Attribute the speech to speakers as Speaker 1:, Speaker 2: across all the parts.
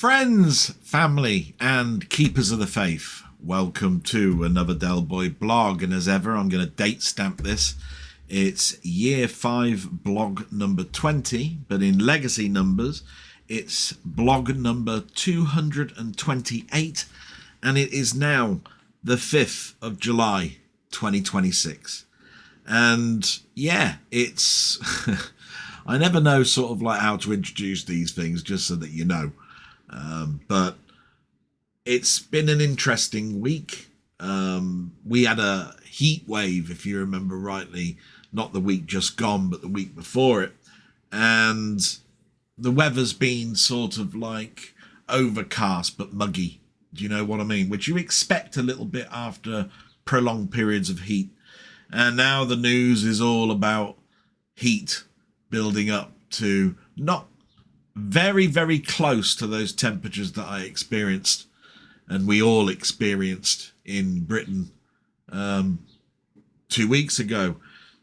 Speaker 1: Friends, family, and keepers of the faith, welcome to another Del Boy blog. And as ever, I'm going to date stamp this. It's year 5 blog number 20, but in legacy numbers, it's blog number 228, and it is now the 5th of July 2026. And yeah, it's I never know sort of like how to introduce these things, just so that you know. But it's been an interesting week. We had a heat wave, if you remember rightly, not the week just gone, but the week before it. And the weather's been sort of like overcast but muggy. Do you know what I mean? Which you expect a little bit after prolonged periods of heat. And now the news is all about heat building up to not very, very close to those temperatures that I experienced and we all experienced in Britain 2 weeks ago.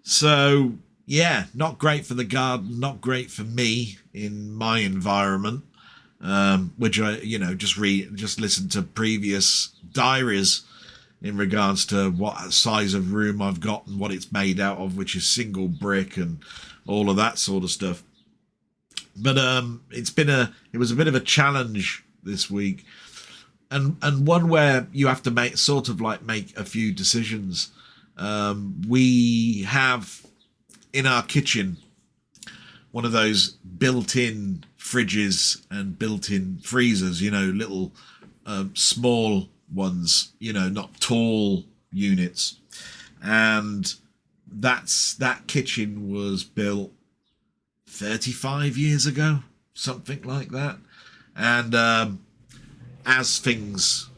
Speaker 1: So yeah, not great for the garden, not great for me in my environment, which I, just listen to previous diaries in regards to what size of room I've got and what it's made out of, which is single brick and all of that sort of stuff. But it was a bit of a challenge this week, and one where you have to make a few decisions. We have in our kitchen one of those built-in fridges and built-in freezers, little small ones, not tall units. And that kitchen was built 35 years ago, something like that. And as things,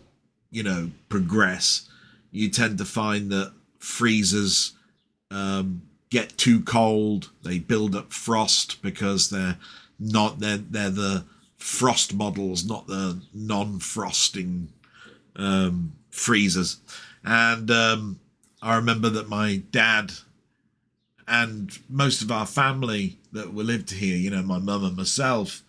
Speaker 1: progress, you tend to find that freezers get too cold. They build up frost because they're the frost models, not the non-frosting freezers. And I remember that my dad and most of our family that lived here, my mum and myself,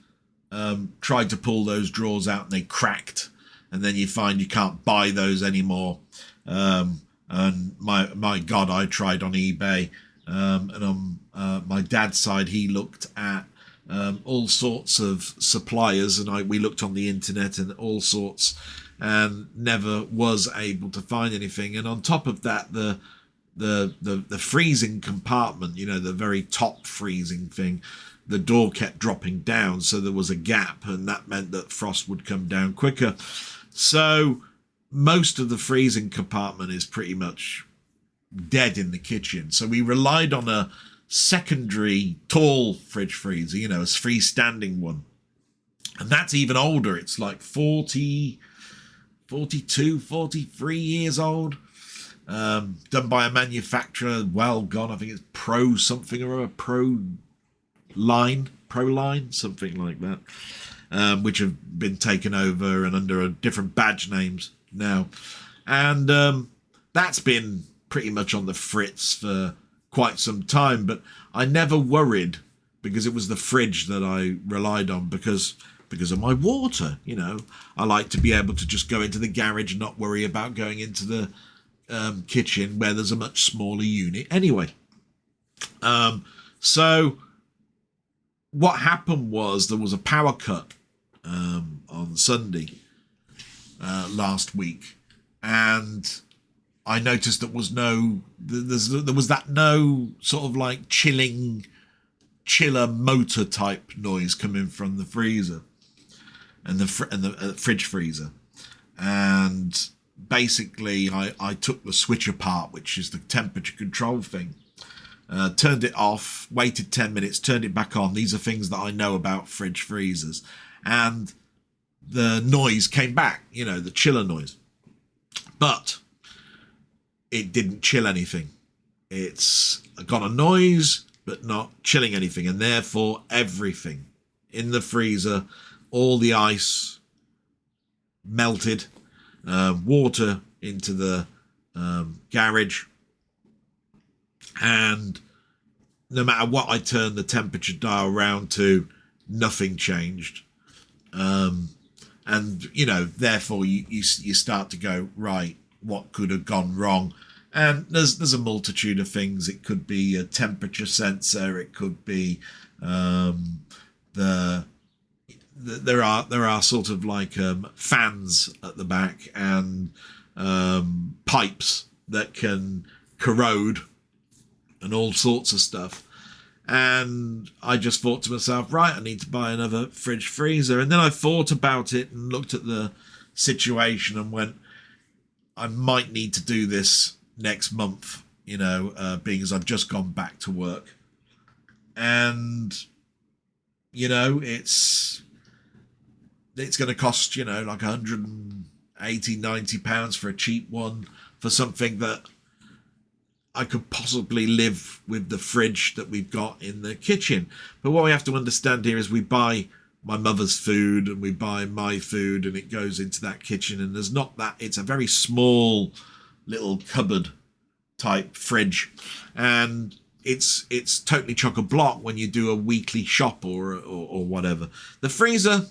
Speaker 1: tried to pull those drawers out and they cracked. And then you find you can't buy those anymore. And my God, I tried on eBay. And on my dad's side, he looked at all sorts of suppliers, and we looked on the internet and all sorts, and never was able to find anything. And on top of that, the freezing compartment, the very top freezing thing, the door kept dropping down, so there was a gap, and that meant that frost would come down quicker. So most of the freezing compartment is pretty much dead in the kitchen. So we relied on a secondary tall fridge freezer, a freestanding one. And that's even older. It's like 42, 43 years old. Done by a manufacturer, well gone. I think it's Pro something or a Pro line, something like that, which have been taken over and under different badge names now. And that's been pretty much on the fritz for quite some time. But I never worried because it was the fridge that I relied on because of my water. I like to be able to just go into the garage and not worry about going into the kitchen where there's a much smaller unit anyway. So what happened was there was a power cut on Sunday last week, and I noticed there was no sort of like chiller motor type noise coming from the freezer and the fridge freezer. And basically I took the switch apart, which is the temperature control thing, turned it off, waited 10 minutes, turned it back on. These are things that I know about fridge freezers. And the noise came back, the chiller noise. But it didn't chill anything. It's got a noise, but not chilling anything. And therefore, everything in the freezer, all the ice melted, water into the garage. And no matter what I turned the temperature dial round to, nothing changed. therefore you start to go, right, what could have gone wrong? And there's a multitude of things. It could be a temperature sensor. It could be there are sort of like fans at the back and pipes that can corrode and all sorts of stuff. And I just thought to myself, right, I need to buy another fridge freezer. And then I thought about it and looked at the situation and went, I might need to do this next month, being as I've just gone back to work. And, it's going to cost, like 180, 90 pounds for a cheap one, for something that I could possibly live with the fridge that we've got in the kitchen. But what we have to understand here is we buy my mother's food and we buy my food and it goes into that kitchen, and there's not that, it's a very small little cupboard type fridge, and it's totally chock-a-block when you do a weekly shop or whatever. The freezer,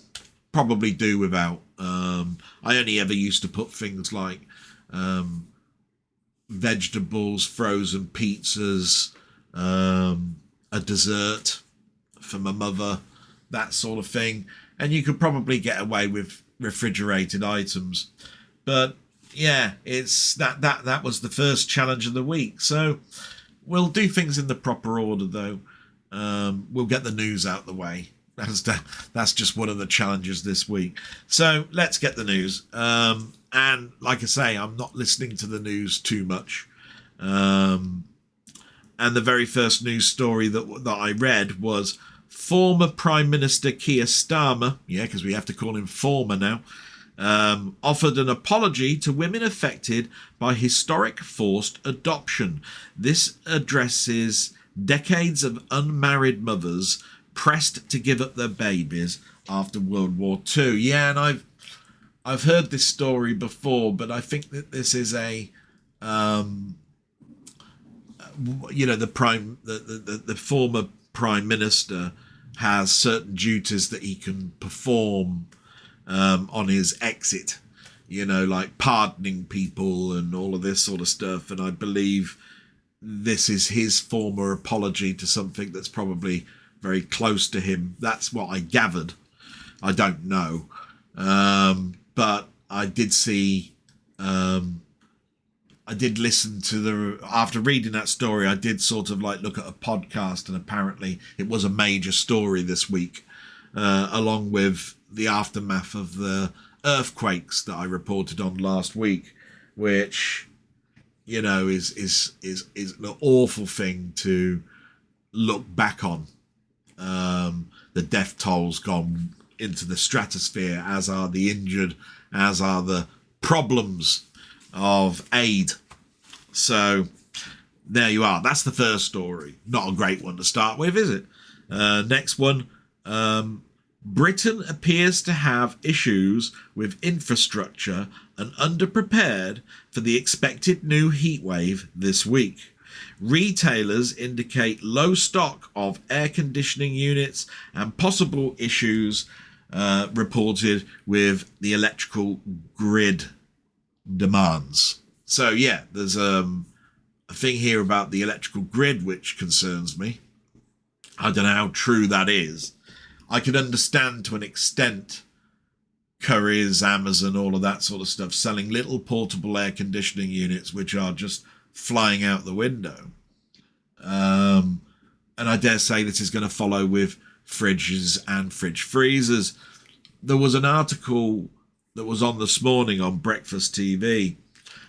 Speaker 1: probably do without. I only ever used to put things like vegetables, frozen pizzas, a dessert for my mother, that sort of thing. And you could probably get away with refrigerated items. But yeah, it's that was the first challenge of the week. So we'll do things in the proper order, though. We'll get the news out the way. That's just one of the challenges this week. So let's get the news. And like I say, I'm not listening to the news too much. And the very first news story that I read was former Prime Minister Keir Starmer, because we have to call him former now, offered an apology to women affected by historic forced adoption. This addresses decades of unmarried mothers pressed to give up their babies after World War II. Yeah, and I've heard this story before, but I think that this is a the former Prime Minister has certain duties that he can perform on his exit, like pardoning people and all of this sort of stuff. And I believe this is his former apology to something that's probably very close to him. That's what I gathered. I don't know. But I did see, I did listen to after reading that story, I did sort of like look at a podcast, and apparently it was a major story this week, along with the aftermath of the earthquakes that I reported on last week, which, is an awful thing to look back on. The death toll's gone into the stratosphere, as are the injured, as are the problems of aid. So there you are. That's the first story. Not a great one to start with, is it? Next one. Britain appears to have issues with infrastructure and underprepared for the expected new heatwave this week. Retailers indicate low stock of air conditioning units and possible issues reported with the electrical grid demands. So yeah, there's a thing here about the electrical grid which concerns me. I don't know how true that is. I can understand to an extent Currys, Amazon, all of that sort of stuff, selling little portable air conditioning units which are just flying out the window. And I dare say this is going to follow with fridges and fridge freezers. There was an article that was on this morning on Breakfast TV,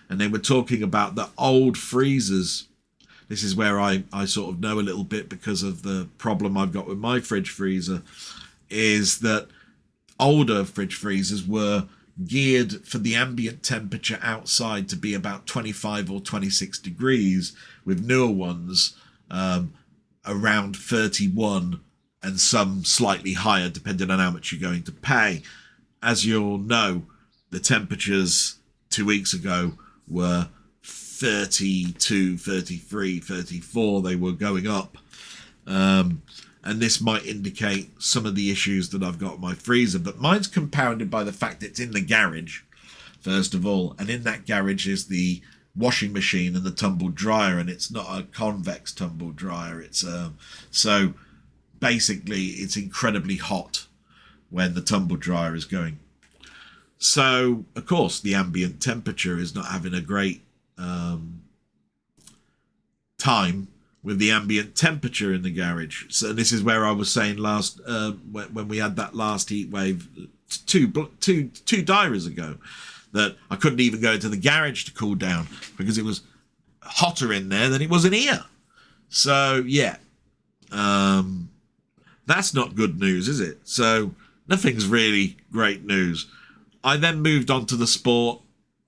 Speaker 1: and they were talking about the old freezers. This is where I sort of know a little bit because of the problem I've got with my fridge freezer, is that older fridge freezers were geared for the ambient temperature outside to be about 25 or 26 degrees, with newer ones around 31 and some slightly higher depending on how much you're going to pay. As you'll know, the temperatures 2 weeks ago were 32, 33, 34. They were going up. And and this might indicate some of the issues that I've got in my freezer, but mine's compounded by the fact it's in the garage, first of all, and in that garage is the washing machine and the tumble dryer, and it's not a convex tumble dryer. It's so basically it's incredibly hot when the tumble dryer is going. So of course the ambient temperature is not having a great time with the ambient temperature in the garage. So this is where I was saying last when we had that last heat wave two diaries ago, that I couldn't even go into the garage to cool down because it was hotter in there than it was in here. So yeah, that's not good news, is it? So nothing's really great news. I then moved on to the sport.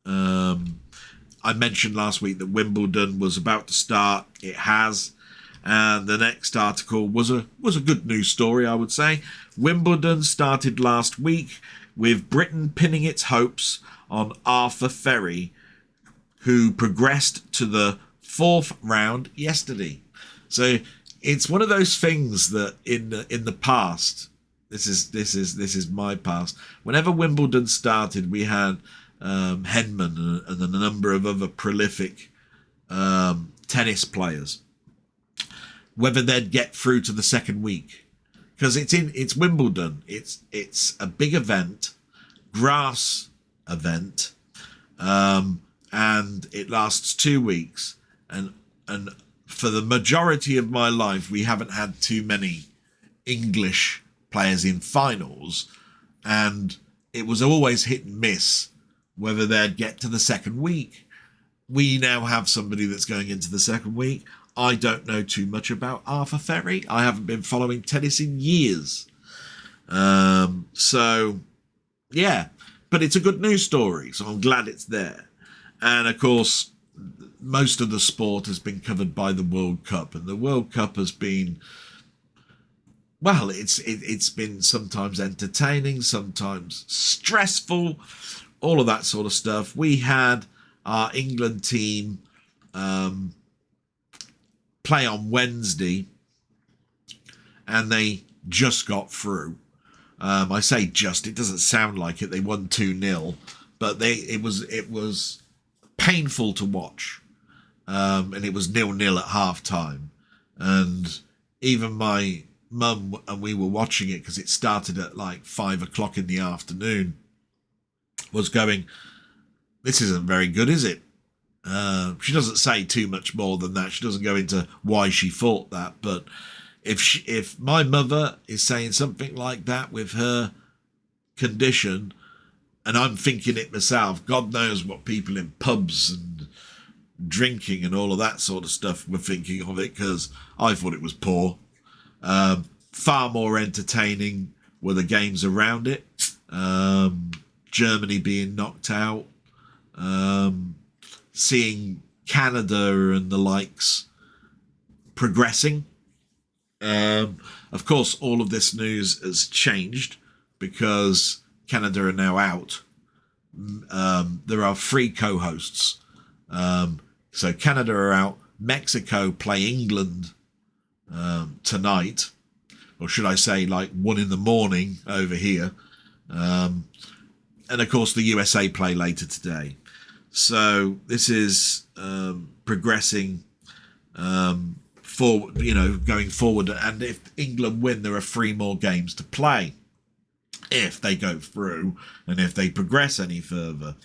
Speaker 1: I mentioned last week that Wimbledon was about to start. It has. And the next article was a good news story, I would say. Wimbledon started last week with Britain pinning its hopes on Arthur Ferry, who progressed to the 4th round yesterday. So it's one of those things that in the past, this is my past. Whenever Wimbledon started, we had Henman and a number of other prolific tennis players. Whether they'd get through to the second week, because it's Wimbledon. It's a big event, grass event, and it lasts 2 weeks. And for the majority of my life, we haven't had too many English players in finals, and it was always hit and miss whether they'd get to the second week. We now have somebody that's going into the second week. I don't know too much about Arthur Ferry. I haven't been following tennis in years. So, yeah. But it's a good news story, so I'm glad it's there. And, of course, most of the sport has been covered by the World Cup. And the World Cup has been, well, it's been sometimes entertaining, sometimes stressful, all of that sort of stuff. We had our England team play on Wednesday, and they just got through. I say just, it doesn't sound like it. They won 2-0, but it was painful to watch, and it was 0-0 at half time. And even my mum, and we were watching it because it started at like 5 o'clock in the afternoon, was going, "This isn't very good, is it?" She doesn't say too much more than that. She doesn't go into why she thought that. But if my mother is saying something like that with her condition, and I'm thinking it myself, God knows what people in pubs and drinking and all of that sort of stuff were thinking of it, because I thought it was poor. Far more entertaining were the games around it. Germany being knocked out. Seeing Canada and the likes progressing. Of course, all of this news has changed because Canada are now out. There are 3 co-hosts. So Canada are out. Mexico play England tonight. Or should I say like 1 a.m. over here. And of course the USA play later today. So this is progressing forward, going forward. And if England win, there are 3 more games to play if they go through and if they progress any further.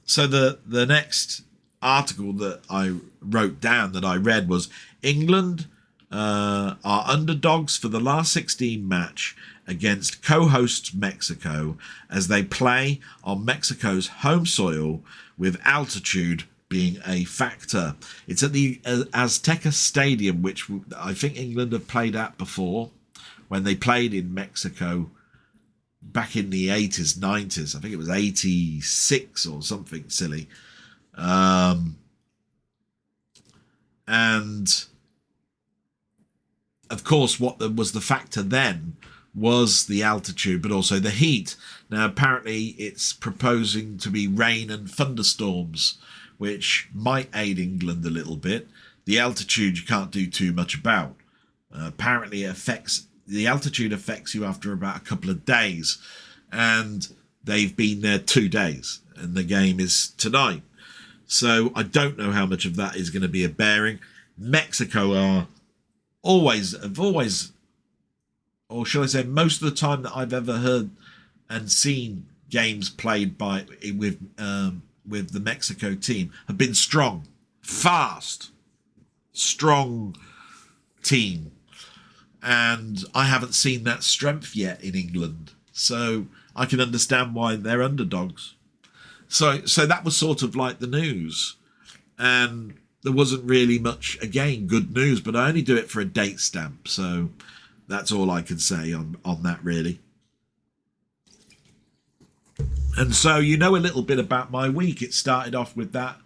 Speaker 1: So the next article that I wrote down that I read was England are underdogs for the last 16 match against co-hosts Mexico as they play on Mexico's home soil, with altitude being a factor. It's at the Azteca Stadium, which I think England have played at before when they played in Mexico back in the 80s, 90s. I think it was 86 or something silly. And of course, what was the factor then was the altitude, but also the heat. Now, apparently it's proposing to be rain and thunderstorms, which might aid England a little bit. The altitude you can't do too much about. Apparently, the altitude affects you after about a couple of days, and they've been there 2 days, and the game is tonight. So I don't know how much of that is going to be a bearing. Mexico have always, or shall I say, most of the time that I've ever heard and seen games played with the Mexico team have been strong, fast, strong team. And I haven't seen that strength yet in England. So I can understand why they're underdogs. So that was sort of like the news. And there wasn't really much, again, good news, but I only do it for a date stamp. So that's all I can say on that, really. And so you know a little bit about my week. It started off with that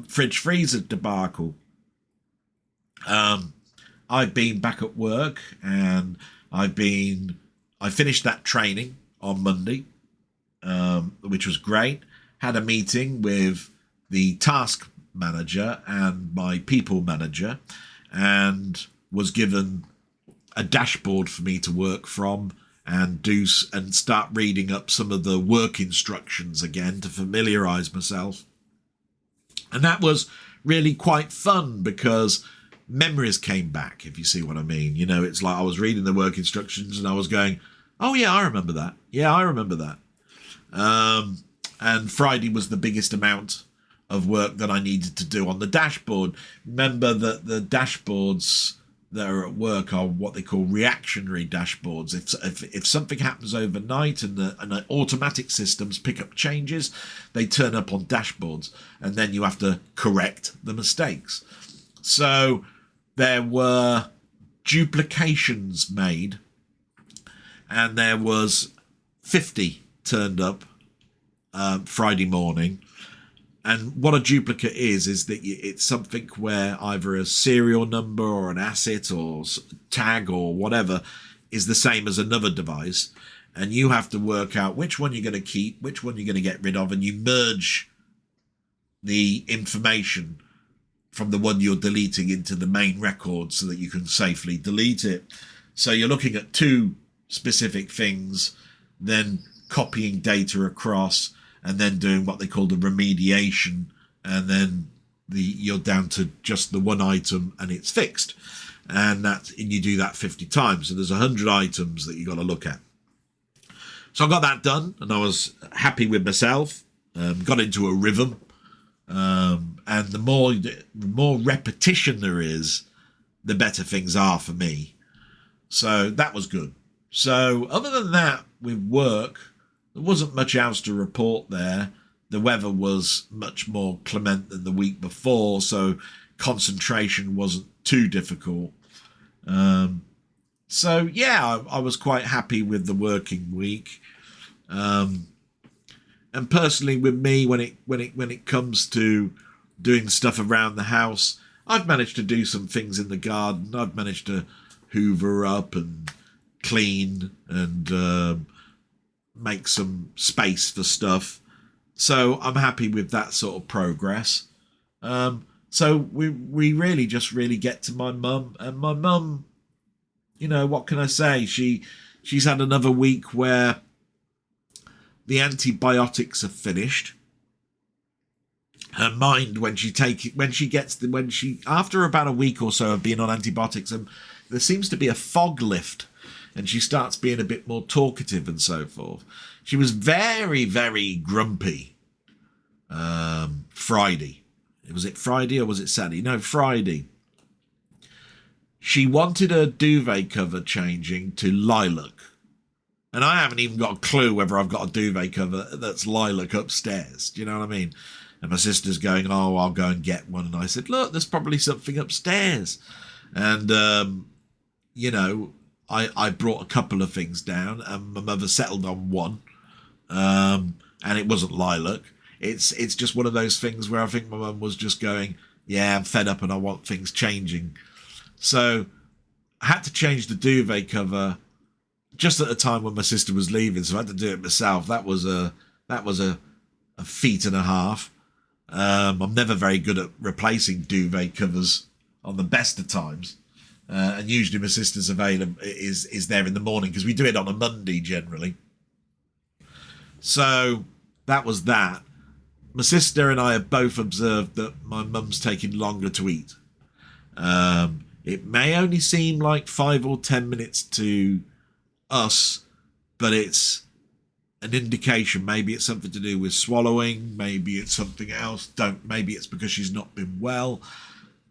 Speaker 1: fridge freezer debacle. I've been back at work, and I finished that training on Monday, which was great. Had a meeting with the task manager and my people manager, and was given a dashboard for me to work from and start reading up some of the work instructions again to familiarize myself. And that was really quite fun because memories came back, if you see what I mean. You know, it's like I was reading the work instructions and I was going, oh yeah, I remember that. Yeah, I remember that. And Friday was the biggest amount of work that I needed to do on the dashboard. Remember that the dashboards that are at work are what they call reactionary dashboards. If something happens overnight and the automatic systems pick up changes, they turn up on dashboards, and then you have to correct the mistakes. So there were duplications made, and there was 50 turned up Friday morning. And what a duplicate is that it's something where either a serial number or an asset or tag or whatever is the same as another device. And you have to work out which one you're going to keep, which one you're going to get rid of, and you merge the information from the one you're deleting into the main record so that you can safely delete it. So you're looking at two specific things, then copying data across, and then doing what they call the remediation, and then you're down to just the one item and it's fixed. And you do that 50 times. So there's 100 items that you got to look at. So I got that done, and I was happy with myself. Got into a rhythm, and the more repetition there is, the better things are for me. So that was good. So other than that, with work, there wasn't much else to report there. The weather was much more clement than the week before, so concentration wasn't too difficult. So yeah, I was quite happy with the working week. And personally, with me, when it comes to doing stuff around the house, I've managed to do some things in the garden. I've managed to hoover up and clean and make some space for stuff. So I'm happy with that sort of progress. So we really get to my mum, and my mum, you know, what can I say? She's had another week where the antibiotics are finished. Her mind, after about a week or so of being on antibiotics, and there seems to be a fog lift, and she starts being a bit more talkative and so forth. She was very, very grumpy Friday. Was it Friday or was it Saturday? No, Friday. She wanted her duvet cover changing to lilac. And I haven't even got a clue whether I've got a duvet cover that's lilac upstairs. Do you know what I mean? And my sister's going, oh, I'll go and get one. And I said, look, there's probably something upstairs. And, you know, I brought a couple of things down, and my mother settled on one, and it wasn't lilac. It's just one of those things where I think my mum was just going, yeah, I'm fed up and I want things changing. So I had to change the duvet cover just at the time when my sister was leaving, so I had to do it myself. That was a feat and a half. I'm never very good at replacing duvet covers on the best of times. And usually my sister's available is there in the morning because we do it on a Monday generally. So that was that. My sister and I have both observed that my mum's taking longer to eat. It may only seem like 5 or 10 minutes to us, but it's an indication. Maybe it's something to do with swallowing. Maybe it's something else. Maybe it's because she's not been well.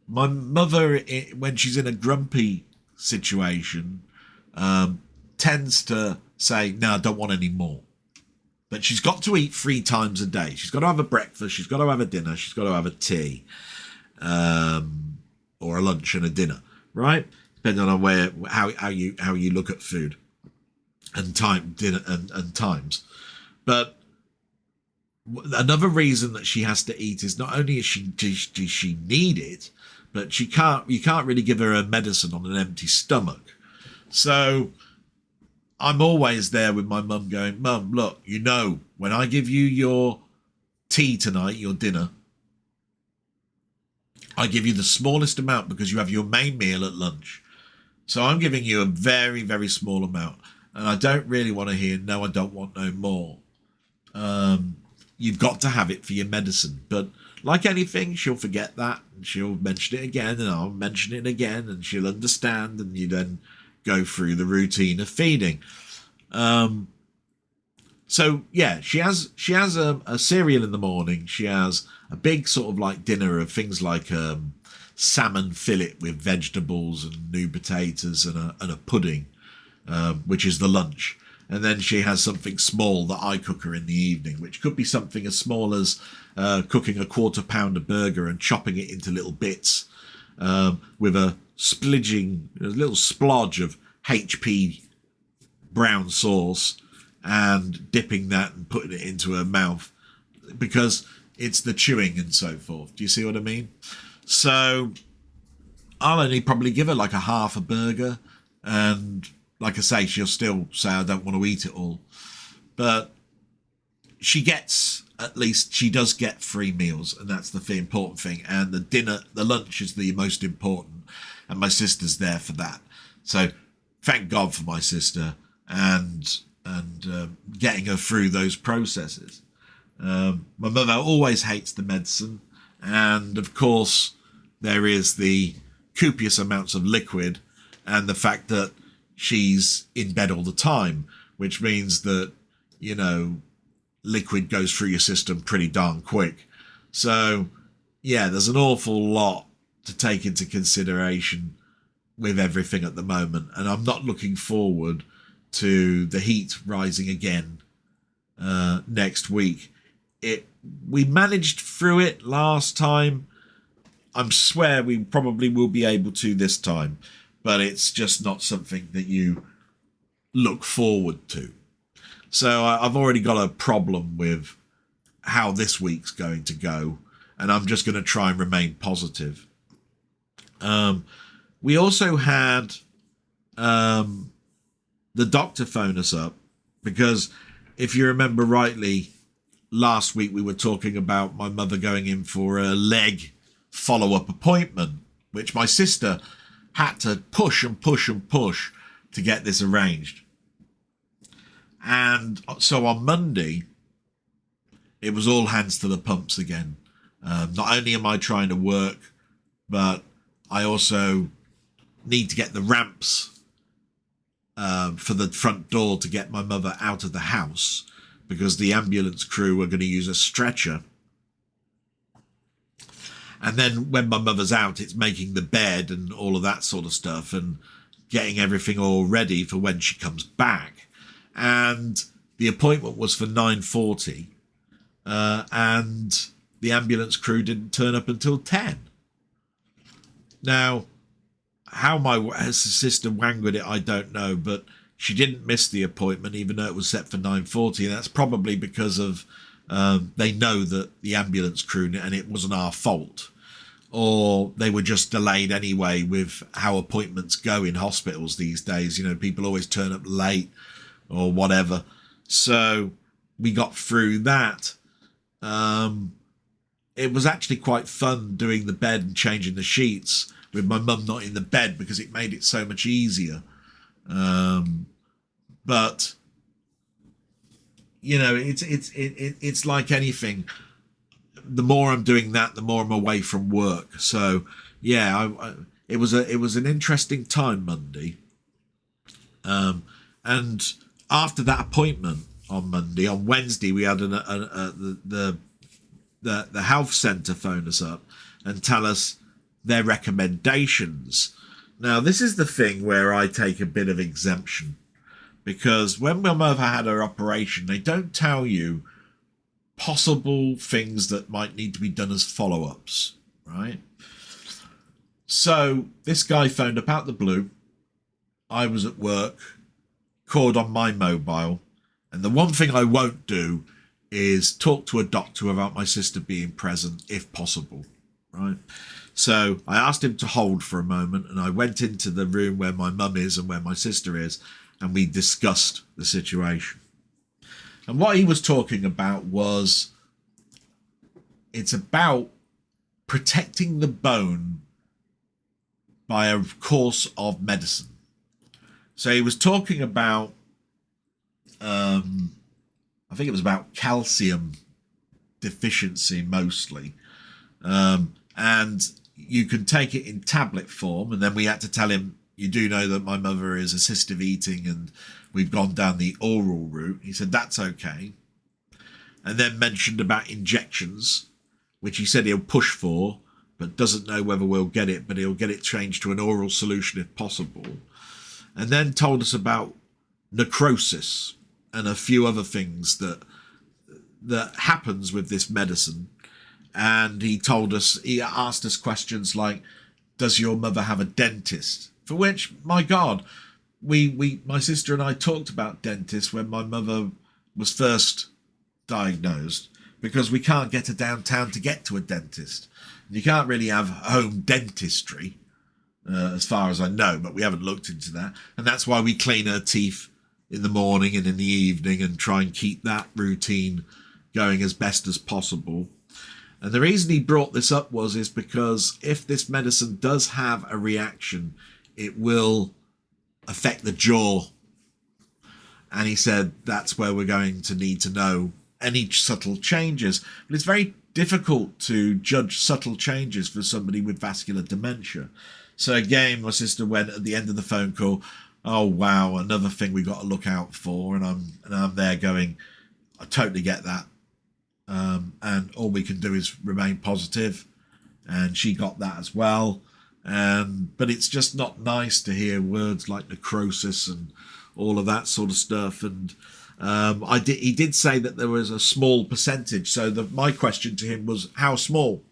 Speaker 1: My mother, when she's in a grumpy situation, tends to say, no, I don't want any more. But she's got to eat 3 times a day. She's got to have a breakfast. She's got to have a dinner. She's got to have a tea, or a lunch and a dinner, right? Depending on how you look at food and dinner and times. But another reason that she has to eat is not only does she need it, but you can't really give her a medicine on an empty stomach. So I'm always there with my mum going, Mum, look, when I give you your tea tonight, your dinner, I give you the smallest amount because you have your main meal at lunch. So I'm giving you a very, very small amount. And I don't really want to hear, no, I don't want no more. You've got to have it for your medicine. But like anything, she'll forget that. And she'll mention it again, and I'll mention it again, and she'll understand. And you then go through the routine of feeding. So yeah, she has a cereal in the morning. She has a big sort of like dinner of things like salmon fillet with vegetables and new potatoes and a pudding, which is the lunch. And then she has something small that I cook her in the evening, which could be something as small as cooking a 1/4 pounder burger and chopping it into little bits with a little splodge of HP brown sauce, and dipping that and putting it into her mouth because it's the chewing and so forth. Do you see what I mean? So I'll only probably give her like a half a burger, and like I say, she'll still say, I don't want to eat it all. But she does get 3 meals, and that's the important thing. And the lunch is the most important, and my sister's there for that. So thank God for my sister and getting her through those processes. My mother always hates the medicine, and of course there is the copious amounts of liquid and the fact that she's in bed all the time, which means that, liquid goes through your system pretty darn quick. So yeah, there's an awful lot to take into consideration with everything at the moment, and I'm not looking forward to the heat rising again next week. We managed through it last time. I swear we probably will be able to this time, but it's just not something that you look forward to. So I've already got a problem with how this week's going to go, and I'm just going to try and remain positive. We also had the doctor phone us up because, if you remember rightly, last week we were talking about my mother going in for a leg follow-up appointment, which my sister had to push and push and push to get this arranged. And so on Monday, it was all hands to the pumps again. Not only am I trying to work, but I also need to get the ramps for the front door to get my mother out of the house, because the ambulance crew are going to use a stretcher. And then when my mother's out, it's making the bed and all of that sort of stuff and getting everything all ready for when she comes back. And the appointment was for 9:40, and the ambulance crew didn't turn up until 10. Now, how my sister wangled it, I don't know, but she didn't miss the appointment, even though it was set for 9:40, and that's probably because of they know that the ambulance crew, and it wasn't our fault, or they were just delayed anyway with how appointments go in hospitals these days. People always turn up late or whatever. So we got through that. It was actually quite fun doing the bed and changing the sheets, with my mum not in the bed because it made it so much easier. But you know, it's like anything. The more I'm doing that, the more I'm away from work. So yeah, it was an interesting time Monday. And after that appointment on Monday, on Wednesday we had the health centre phone us up and tell us their recommendations. Now this is the thing where I take a bit of exemption, because when my mother had her operation, they don't tell you possible things that might need to be done as follow-ups, right? So this guy phoned up out the blue. I was at work, called on my mobile, and the one thing I won't do is talk to a doctor without my sister being present, if possible, right? So I asked him to hold for a moment, and I went into the room where my mum is and where my sister is, and we discussed the situation. And what he was talking about was, it's about protecting the bone by a course of medicine. So he was talking about, I think it was about calcium deficiency mostly. And you can take it in tablet form. And then we had to tell him, you do know that my mother is assistive eating and we've gone down the oral route. He said, that's okay. And then mentioned about injections, which he said he'll push for, but doesn't know whether we'll get it, but he'll get it changed to an oral solution if possible. And then told us about necrosis and a few other things that happens with this medicine. And he asked us questions like, does your mother have a dentist? For which, my God, my sister and I talked about dentists when my mother was first diagnosed, because we can't get her downtown to get to a dentist. You can't really have home dentistry, as far as I know, but we haven't looked into that. And that's why we clean her teeth in the morning and in the evening and try and keep that routine going as best as possible. And the reason he brought this up is because if this medicine does have a reaction, it will affect the jaw. And he said that's where we're going to need to know any subtle changes. But it's very difficult to judge subtle changes for somebody with vascular dementia. So again, my sister went at the end of the phone call, oh wow, another thing we got to look out for. And I'm there going, I totally get that. And all we can do is remain positive. And she got that as well. But it's just not nice to hear words like necrosis and all of that sort of stuff. And he did say that there was a small percentage. So my question to him was, how small?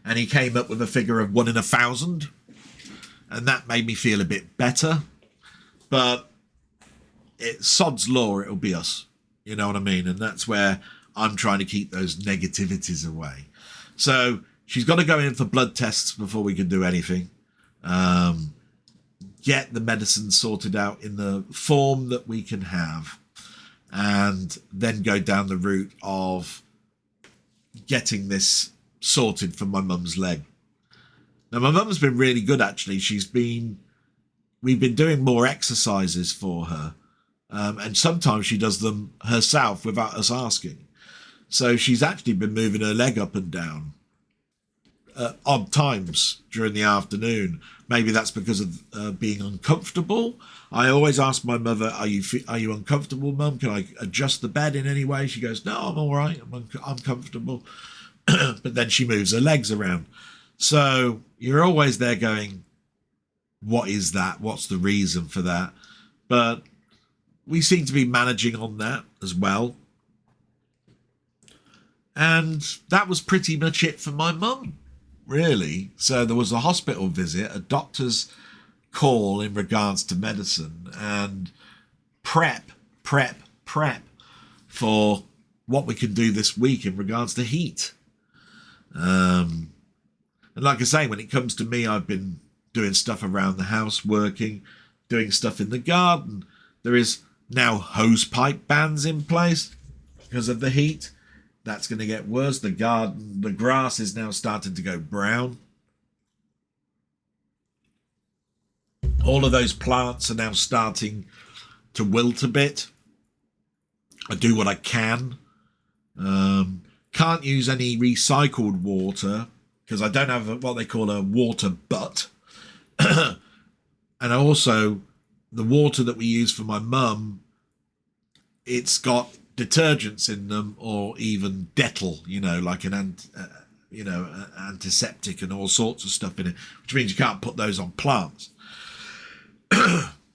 Speaker 1: And he came up with a figure of 1 in 1,000. And that made me feel a bit better. But it's sod's law, it'll be us. You know what I mean? And that's where I'm trying to keep those negativities away. So she's got to go in for blood tests before we can do anything. Get the medicine sorted out in the form that we can have. And then go down the route of getting this sorted for my mum's leg. Now, my mum's been really good, actually. We've been doing more exercises for her. And sometimes she does them herself without us asking. So she's actually been moving her leg up and down at odd times during the afternoon. Maybe that's because of being uncomfortable. I always ask my mother, are you uncomfortable, Mum? Can I adjust the bed in any way? She goes, no, I'm all right. I'm comfortable. But then she moves her legs around. So you're always there going, what is that? What's the reason for that? But we seem to be managing on that as well. And that was pretty much it for my mum, really. So there was a hospital visit, a doctor's call in regards to medicine, and prep for what we can do this week in regards to heat. And like I say, when it comes to me, I've been doing stuff around the house, working, doing stuff in the garden. There is now hose pipe bans in place because of the heat. That's going to get worse. The garden, the grass is now starting to go brown. All of those plants are now starting to wilt a bit. I do what I can. Can't use any recycled water because I don't have what they call a water butt. And also, the water that we use for my mum, it's got detergents in them, or even Dettol, like an antiseptic and all sorts of stuff in it, which means you can't put those on plants.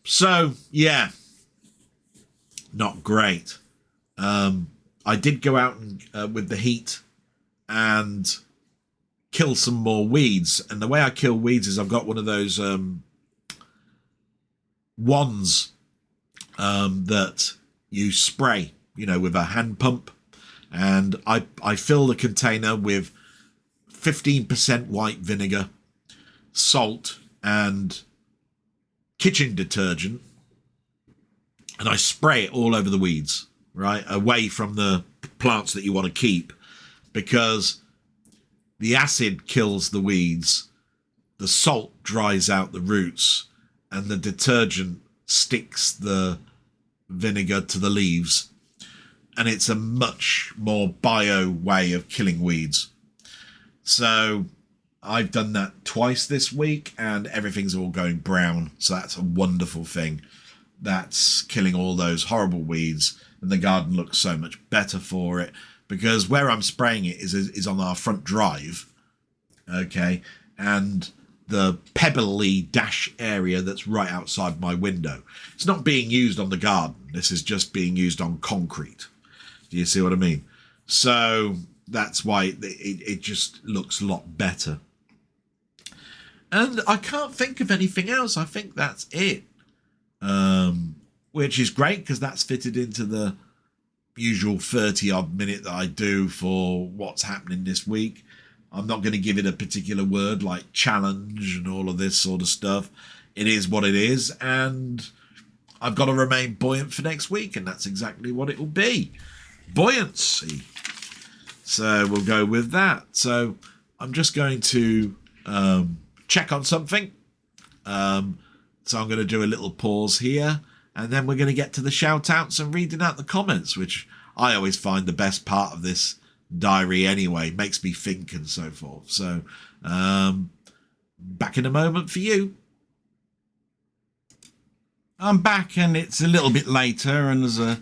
Speaker 1: So, yeah, not great. I did go out and, with the heat and kill some more weeds. And the way I kill weeds is I've got one of those wands that you spray, with a hand pump. And I fill the container with 15% white vinegar, salt, and kitchen detergent. And I spray it all over the weeds, right? Away from the plants that you want to keep, because the acid kills the weeds, the salt dries out the roots, and the detergent sticks the vinegar to the leaves. And it's a much more bio way of killing weeds. So I've done that twice this week, and everything's all going brown. So that's a wonderful thing. That's killing all those horrible weeds, and the garden looks so much better for it, because where I'm spraying it is on our front drive, okay, and the pebbly dash area that's right outside my window. It's not being used on the garden. This is just being used on concrete. Do you see what I mean? So that's why it just looks a lot better. And I can't think of anything else. I think that's it. Which is great, because that's fitted into the usual 30-odd minute that I do for what's happening this week. I'm not going to give it a particular word like challenge and all of this sort of stuff. It is what it is, and I've got to remain buoyant for next week, and that's exactly what it will be. Buoyancy. So we'll go with that. So I'm just going to check on something. So I'm going to do a little pause here, and then we're going to get to the shout outs and reading out the comments, which I always find the best part of this diary anyway. Makes me think and so forth. So back in a moment for you. I'm back, and it's a little bit later, and there's a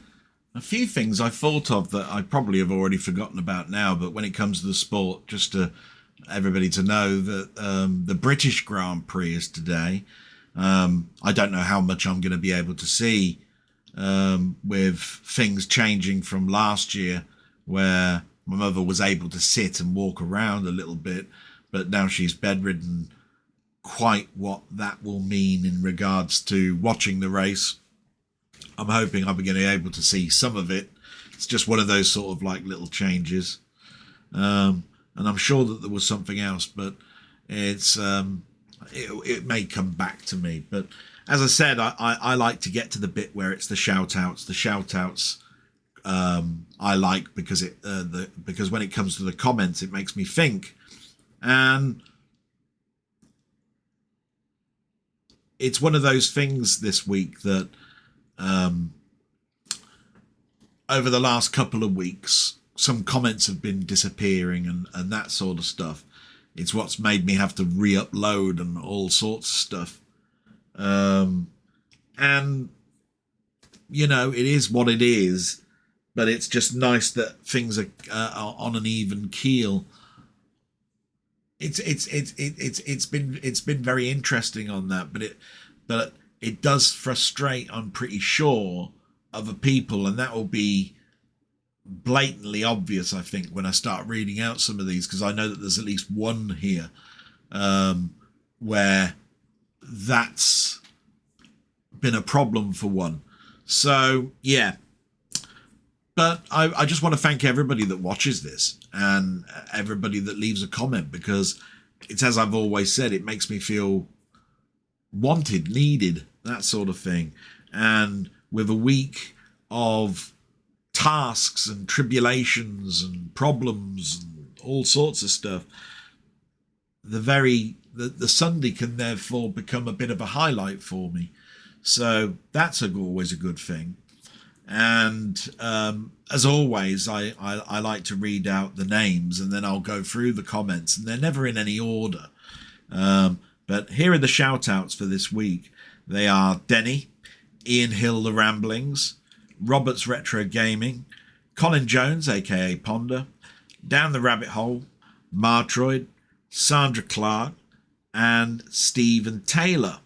Speaker 1: few things I thought of that I probably have already forgotten about now, but when it comes to the sport, just to everybody to know that the British Grand Prix is today. I don't know how much I'm going to be able to see with things changing from last year, where my mother was able to sit and walk around a little bit, but now she's bedridden. Quite what that will mean in regards to watching the race. I'm hoping I'll be going to be able to see some of it. It's just one of those sort of like little changes. And I'm sure that there was something else, but it's it may come back to me. But as I said, I like to get to the bit where it's the shout outs. The shout outs I like because because when it comes to the comments, it makes me think. And it's one of those things this week that over the last couple of weeks, some comments have been disappearing and that sort of stuff. It's what's made me have to re-upload and all sorts of stuff. And, you know, it is what it is, but it's just nice that things are on an even keel. It's been very interesting on that, but it does frustrate, I'm pretty sure, other people, and that will be blatantly obvious, I think, when I start reading out some of these, because I know that there's at least one here where that's been a problem for one. So yeah, but I just want to thank everybody that watches this and everybody that leaves a comment, because it's, as I've always said, it makes me feel wanted, needed, that sort of thing. And with a week of tasks and tribulations and problems and all sorts of stuff, the very the Sunday can therefore become a bit of a highlight for me. So that's always a good thing. And as always, I like to read out the names, and then I'll go through the comments, and they're never in any order. But here are the shout outs for this week. They are Denny, Ian Hill The Ramblings, Roberts Retro Gaming, Colin Jones aka Ponder, Down the Rabbit Hole, Martroid, Sandra Clark, and Stephen Taylor.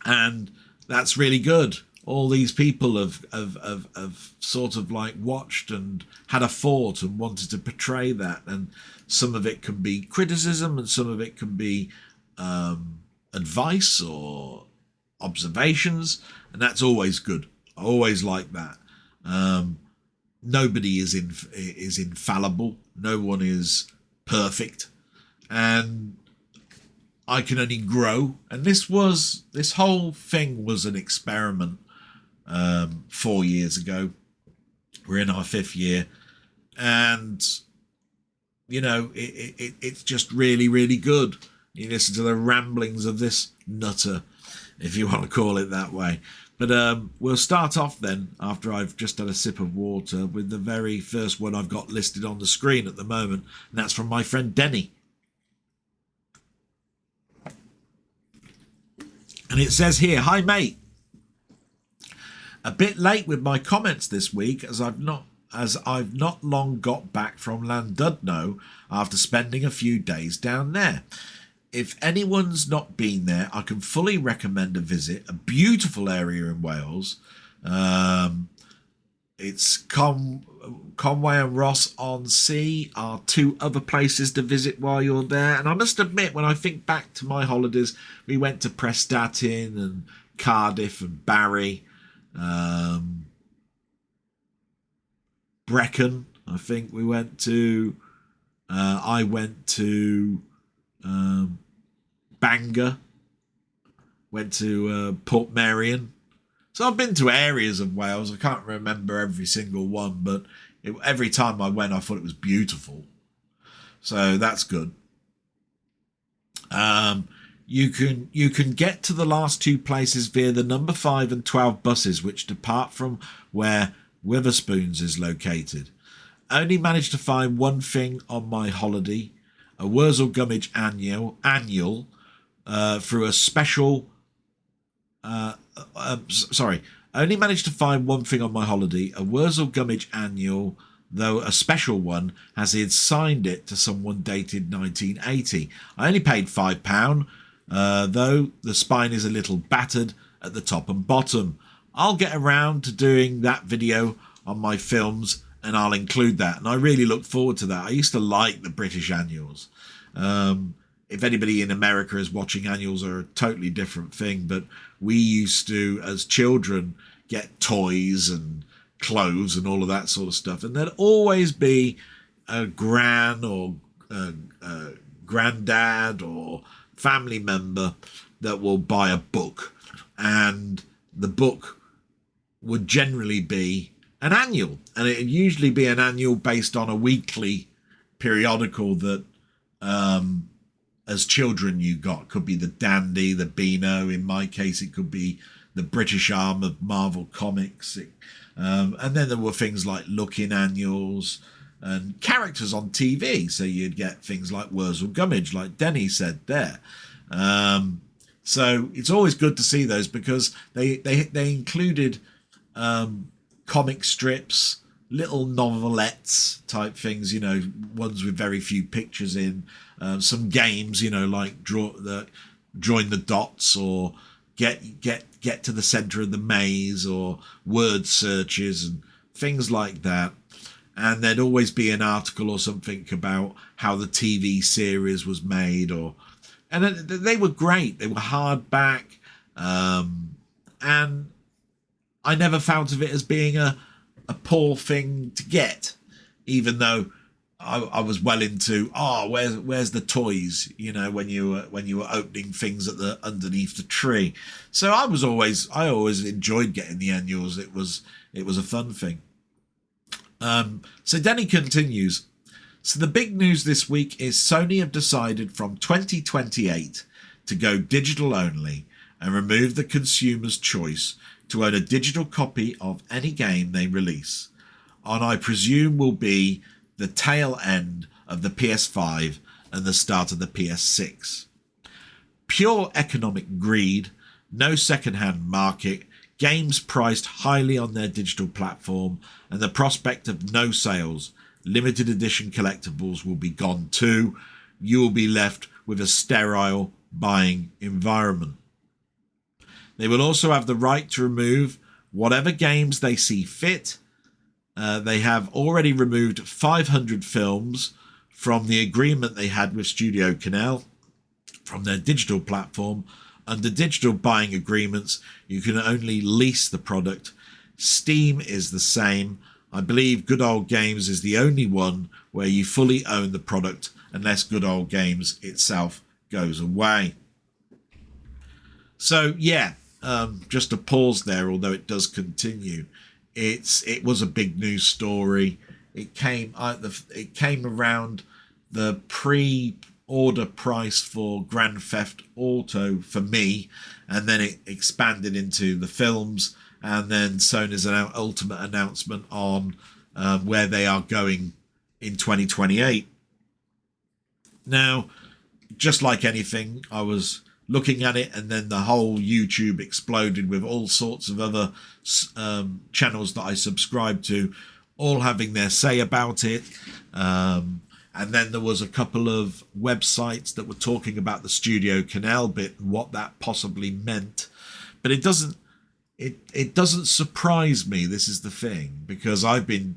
Speaker 1: And that's really good. All these people have sort of like watched and had a thought and wanted to portray that. And some of it can be criticism, and some of it can be advice or observations, and that's always good. I always like that. Nobody is infallible. No one is perfect, and I can only grow. And this whole thing was an experiment 4 years ago. We're in our 5th year, and you know, it's just really, really good. You listen to the ramblings of this nutter, if you want to call it that way. But we'll start off then, after I've just had a sip of water, with the very first one I've got listed on the screen at the moment, and that's from my friend Denny. And it says here, "Hi mate, a bit late with my comments this week, as I've not long got back from Llandudno after spending a few days down there. If anyone's not been there, I can fully recommend a visit. A beautiful area in Wales. It's Conway and Ross-on-Sea are 2 other places to visit while you're there. And I must admit, when I think back to my holidays, we went to Prestatyn and Cardiff and Barry. Brecon, I think we went to. I went to Bangor, went to Portmeirion. So I've been to areas of Wales. I can't remember every single one, but every time I went, I thought it was beautiful. So that's good. You can get to the last 2 places via the number 5 and 12 buses, which depart from where Witherspoons is located. Only managed to find one thing on my holiday, a Wurzel Gummidge annual through a special. Only managed to find one thing on my holiday, a Wurzel Gummidge annual, though a special one, as he had signed it to someone dated 1980. I only paid £5, though the spine is a little battered at the top and bottom. I'll get around to doing that video on my films, and I'll include that. And I really look forward to that. I used to like the British annuals. If anybody in America is watching, annuals are a totally different thing. But we used to, as children, get toys and clothes and all of that sort of stuff. And there'd always be a gran or a granddad or family member that will buy a book. And the book would generally be an annual, and it would usually be an annual based on a weekly periodical that as children you got. Could be the Dandy, the Beano. In my case, it could be the British arm of Marvel Comics. And then there were things like Look-In annuals and characters on TV. So you'd get things like Wurzel Gummidge, like Denny said there. So it's always good to see those, because they included comic strips, little novelettes type things, you know, ones with very few pictures in, some games, you know, like join the dots, or get to the center of the maze, or word searches and things like that. And there'd always be an article or something about how the TV series was made, and they were great. They were hardback, and I never found of it as being a poor thing to get, even though I was well into where's the toys, you know, when you were opening things underneath the tree. So I always enjoyed getting the annuals. It was a fun thing. So Danny continues. So the big news this week is Sony have decided from 2028 to go digital only and remove the consumer's choice to own a digital copy of any game they release, on I presume will be the tail end of the PS5 and the start of the PS6. Pure economic greed, no second-hand market, games priced highly on their digital platform, and the prospect of no sales. Limited edition collectibles will be gone too. You will be left with a sterile buying environment. They will also have the right to remove whatever games they see fit. They have already removed 500 films from the agreement they had with Studio Canal from their digital platform. Under digital buying agreements, you can only lease the product. Steam is the same. I believe Good Old Games is the only one where you fully own the product unless Good Old Games itself goes away. So yeah, just a pause there, although it does continue. It was a big news story. It came around the pre-order price for Grand Theft Auto for me, and then it expanded into the films, and then Sony's ultimate announcement on where they are going in 2028. Now, just like anything, I was looking at it, and then the whole YouTube exploded with all sorts of other channels that I subscribe to, all having their say about it. And then there was a couple of websites that were talking about the Studio Canal bit and what that possibly meant. But it doesn't surprise me. This is the thing, because I've been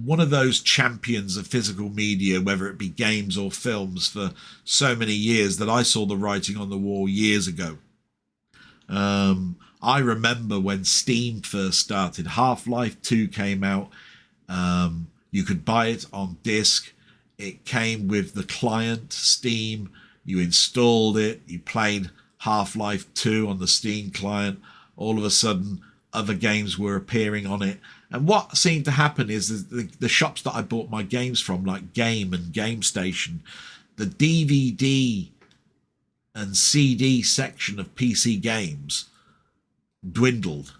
Speaker 1: one of those champions of physical media, whether it be games or films, for so many years that I saw the writing on the wall years ago. I remember when Steam first started, Half-Life 2 came out. You could buy it on disc. It came with the client, Steam. You installed it. You played Half-Life 2 on the Steam client. All of a sudden, other games were appearing on it. And what seemed to happen is the shops that I bought my games from, like Game and Game Station, the DVD and CD section of PC games dwindled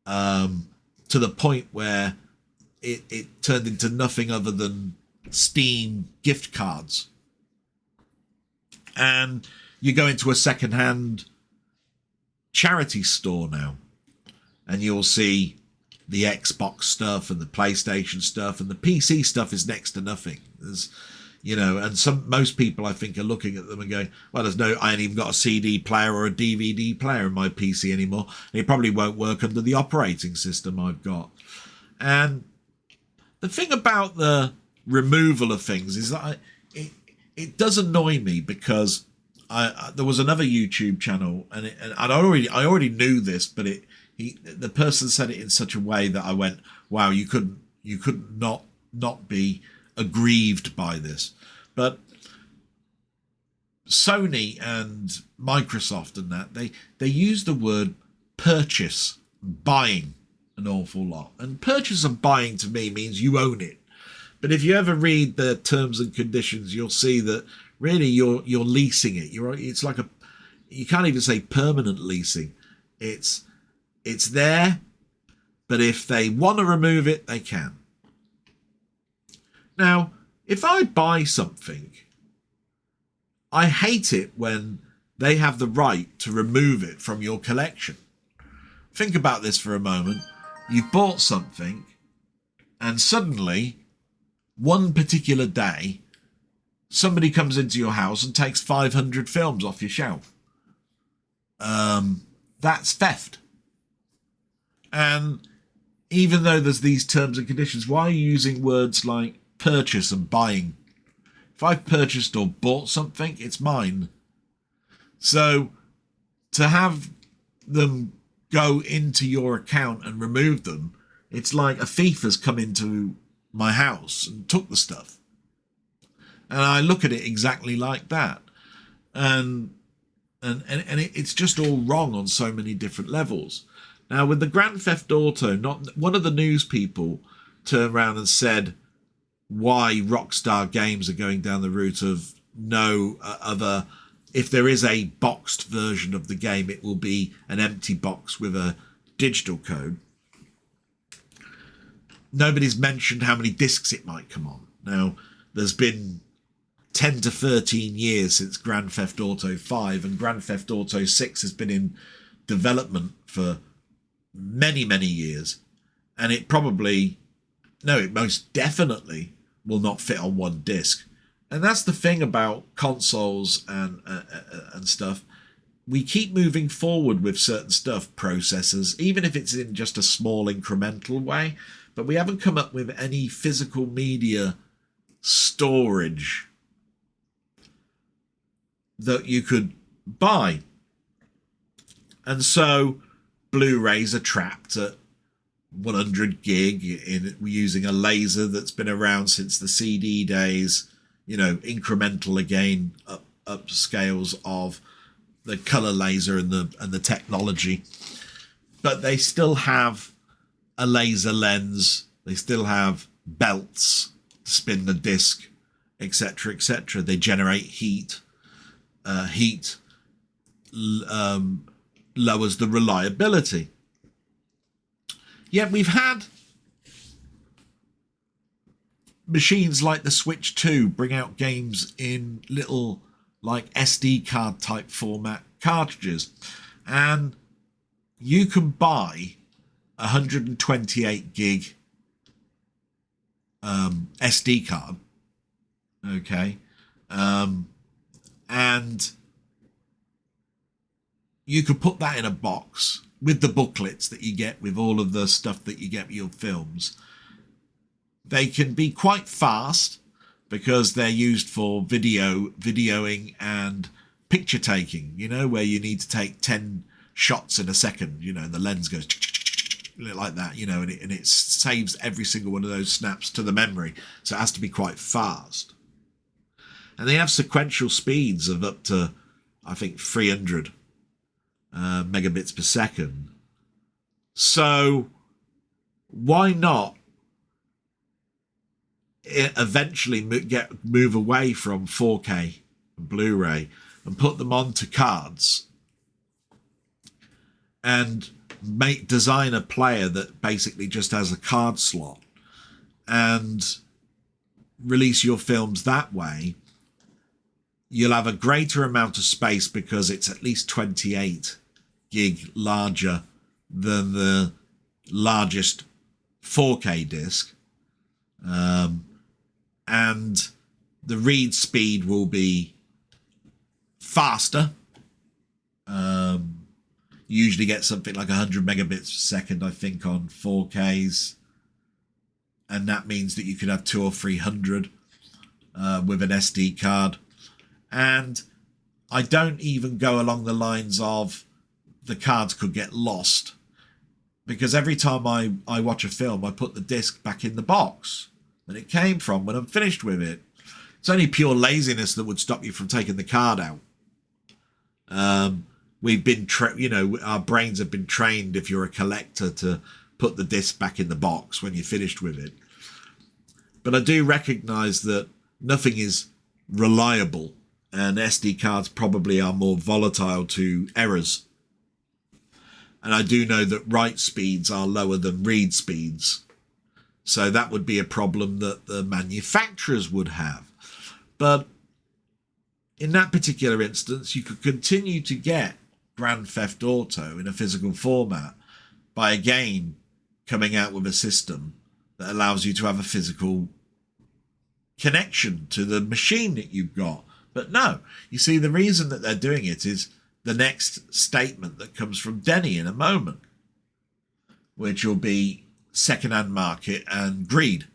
Speaker 1: to the point where it turned into nothing other than Steam gift cards. And you go into a second-hand charity store now, and you'll see the Xbox stuff and the PlayStation stuff, and the PC stuff is next to nothing. There's, and most people I think are looking at them and going, well, I ain't even got a CD player or a DVD player in my PC anymore. And it probably won't work under the operating system I've got. And the thing about the removal of things is that it does annoy me, because there was another YouTube channel, and I already knew this, but the person said it in such a way that I went, wow, you couldn't not be aggrieved by this. But Sony and Microsoft and that, they use the word purchase, buying an awful lot. And purchase and buying to me means you own it. But if you ever read the terms and conditions, you'll see that really you're leasing it. It's like you can't even say permanent leasing. It's there, but if they want to remove it, they can. Now, if I buy something, I hate it when they have the right to remove it from your collection. Think about this for a moment. You've bought something, and suddenly, one particular day, somebody comes into your house and takes 500 films off your shelf. That's theft. And even though there's these terms and conditions, why are you using words like purchase and buying? If I've purchased or bought something, it's mine. So to have them go into your account and remove them, it's like a thief has come into my house and took the stuff. And I look at it exactly like that. And it's just all wrong on so many different levels. Now, with the Grand Theft Auto, not one of the news people turned around and said why Rockstar Games are going down the route of no other. If there is a boxed version of the game, it will be an empty box with a digital code. Nobody's mentioned how many discs it might come on. Now, there's been 10 to 13 years since Grand Theft Auto 5, and Grand Theft Auto 6 has been in development for many, many years. And it most definitely will not fit on one disc. And that's the thing about consoles and stuff. We keep moving forward with certain stuff, processors, even if it's in just a small incremental way. But we haven't come up with any physical media storage that you could buy. And so Blu-rays are trapped at 100 gig using a laser that's been around since the CD days. Incremental again, up scales of the color laser and the technology. But they still have a laser lens. They still have belts to spin the disc, etc., etc. They generate heat. Heat lowers the reliability. Yet we've had machines like the Switch 2 bring out games in little like SD card type format cartridges, and you can buy 128 gig SD card, okay, and you could put that in a box with the booklets that you get with all of the stuff that you get with your films. They can be quite fast because they're used for videoing and picture taking, where you need to take 10 shots in a second, and the lens goes like that, and it saves every single one of those snaps to the memory. So it has to be quite fast. And they have sequential speeds of up to, I think, 300 megabits per second. So why not eventually move away from 4K and Blu-ray and put them onto cards and design a player that basically just has a card slot and release your films that way? You'll have a greater amount of space because it's at least 28 gig larger than the largest 4K disc. And the read speed will be faster. You usually get something like 100 megabits per second, I think, on 4Ks. And that means that you could have 200 or 300 with an SD card. And I don't even go along the lines of the cards could get lost, because every time I watch a film, I put the disc back in the box that it came from when I'm finished with it. It's only pure laziness that would stop you from taking the card out. We've been, our brains have been trained, if you're a collector, to put the disc back in the box when you're finished with it. But I do recognise that nothing is reliable, and SD cards probably are more volatile to errors. And I do know that write speeds are lower than read speeds. So that would be a problem that the manufacturers would have. But in that particular instance, you could continue to get Grand Theft Auto in a physical format by, again, coming out with a system that allows you to have a physical connection to the machine that you've got. But no, you see, the reason that they're doing it is the next statement that comes from Denny in a moment, which will be second-hand market and greed.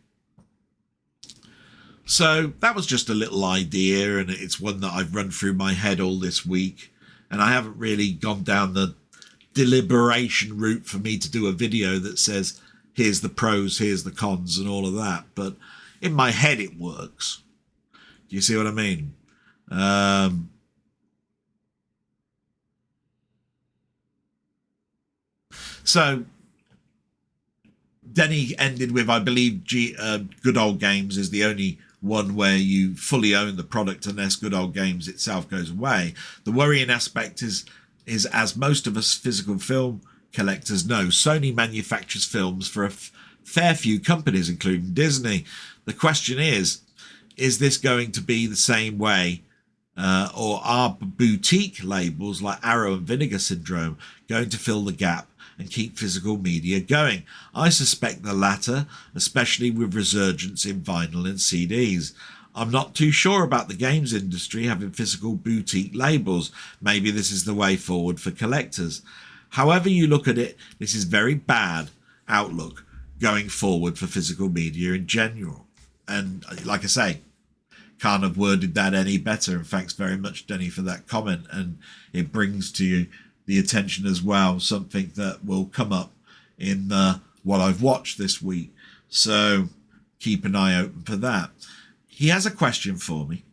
Speaker 1: So that was just a little idea, and it's one that I've run through my head all this week, and I haven't really gone down the deliberation route for me to do a video that says, here's the pros, here's the cons, and all of that. But in my head, it works. Do you see what I mean? So Denny ended with, I believe, Good Old Games is the only one where you fully own the product unless Good Old Games itself goes away. The worrying aspect is as most of us physical film collectors know, Sony manufactures films for a fair few companies, including Disney. The question is this going to be the same way, or are boutique labels like Arrow and Vinegar Syndrome going to fill the gap and keep physical media going? I suspect the latter, especially with resurgence in vinyl and CDs. I'm not too sure about the games industry having physical boutique labels. Maybe this is the way forward for collectors. However you look at it, this is very bad outlook going forward for physical media in general. And like I say, can't have worded that any better. And thanks very much, Denny, for that comment. And it brings to you the attention as well, something that will come up in what I've watched this week. So keep an eye open for that. He has a question for me.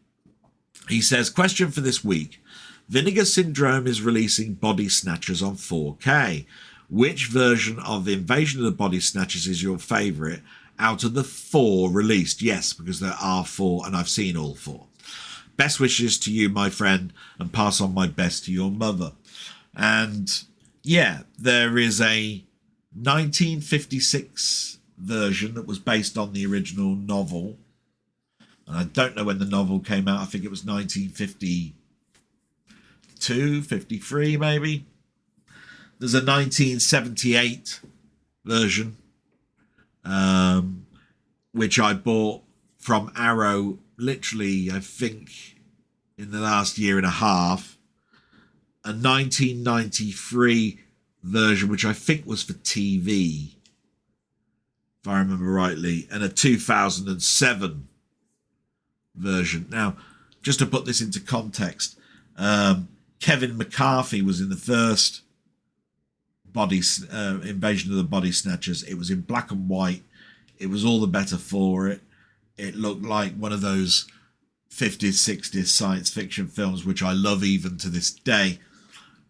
Speaker 1: He says, question for this week. Vinegar Syndrome is releasing Body Snatchers on 4K. Which version of Invasion of the Body Snatchers is your favourite out of the 4 released? Yes, because there are 4 and I've seen all 4. Best wishes to you, my friend, and pass on my best to your mother. And yeah, there is a 1956 version that was based on the original novel. And I don't know when the novel came out. I think it was 1952, 53 maybe. There's a 1978 version, which I bought from Arrow literally, I think, in the last year and a half. A 1993 version, which I think was for TV, if I remember rightly, and a 2007 version. Now, just to put this into context, Kevin McCarthy was in the first Invasion of the Body Snatchers. It was in black and white. It was all the better for it. It looked like one of those 50s, 60s science fiction films, which I love even to this day.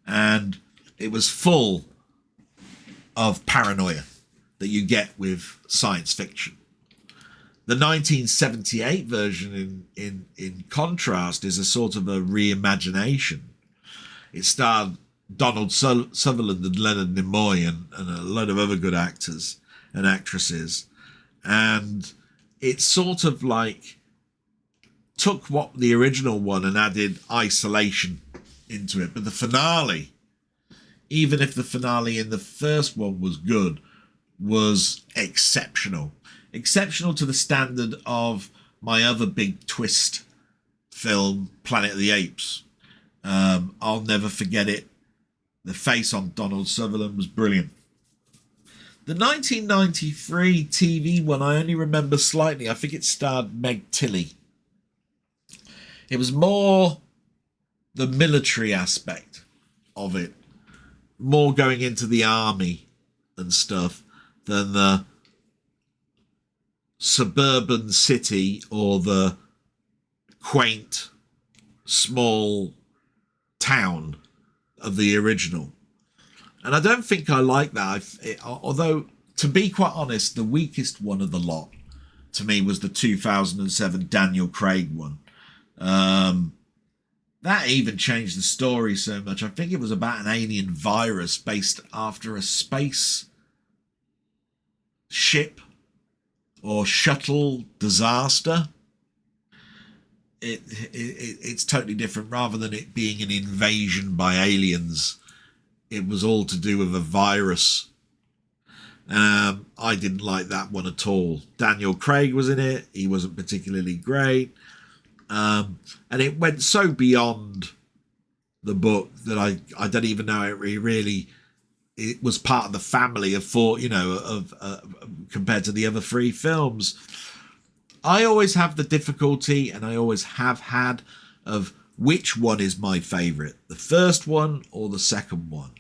Speaker 1: And it was full of paranoia that you get with science fiction. The 1978 version, in contrast, is a sort of a reimagination. It starred Donald Sutherland and Leonard Nimoy and a load of other good actors and actresses. And it sort of like took what the original one and added isolation into it. But the finale, even if the finale in the first one was good, was exceptional. Exceptional to the standard of my other big twist film, Planet of the Apes. I'll never forget it. The face on Donald Sutherland was brilliant. The 1993 TV one, I only remember slightly. I think it starred Meg Tilly. It was more the military aspect of it, more going into the army and stuff than the suburban city or the quaint small town of the original. And I don't think I like that. Although, to be quite honest, the weakest one of the lot to me was the 2007 Daniel Craig one. That even changed the story so much. I think it was about an alien virus based after a space ship or shuttle disaster. It's totally different. Rather than it being an invasion by aliens, it was all to do with a virus. I didn't like that one at all. Daniel Craig was in it. He wasn't particularly great. And it went so beyond the book that I don't even know it was part of the family of 4, compared to the other 3 films. I always have the difficulty, and I always have had, of which one is my favourite, the first one or the second one.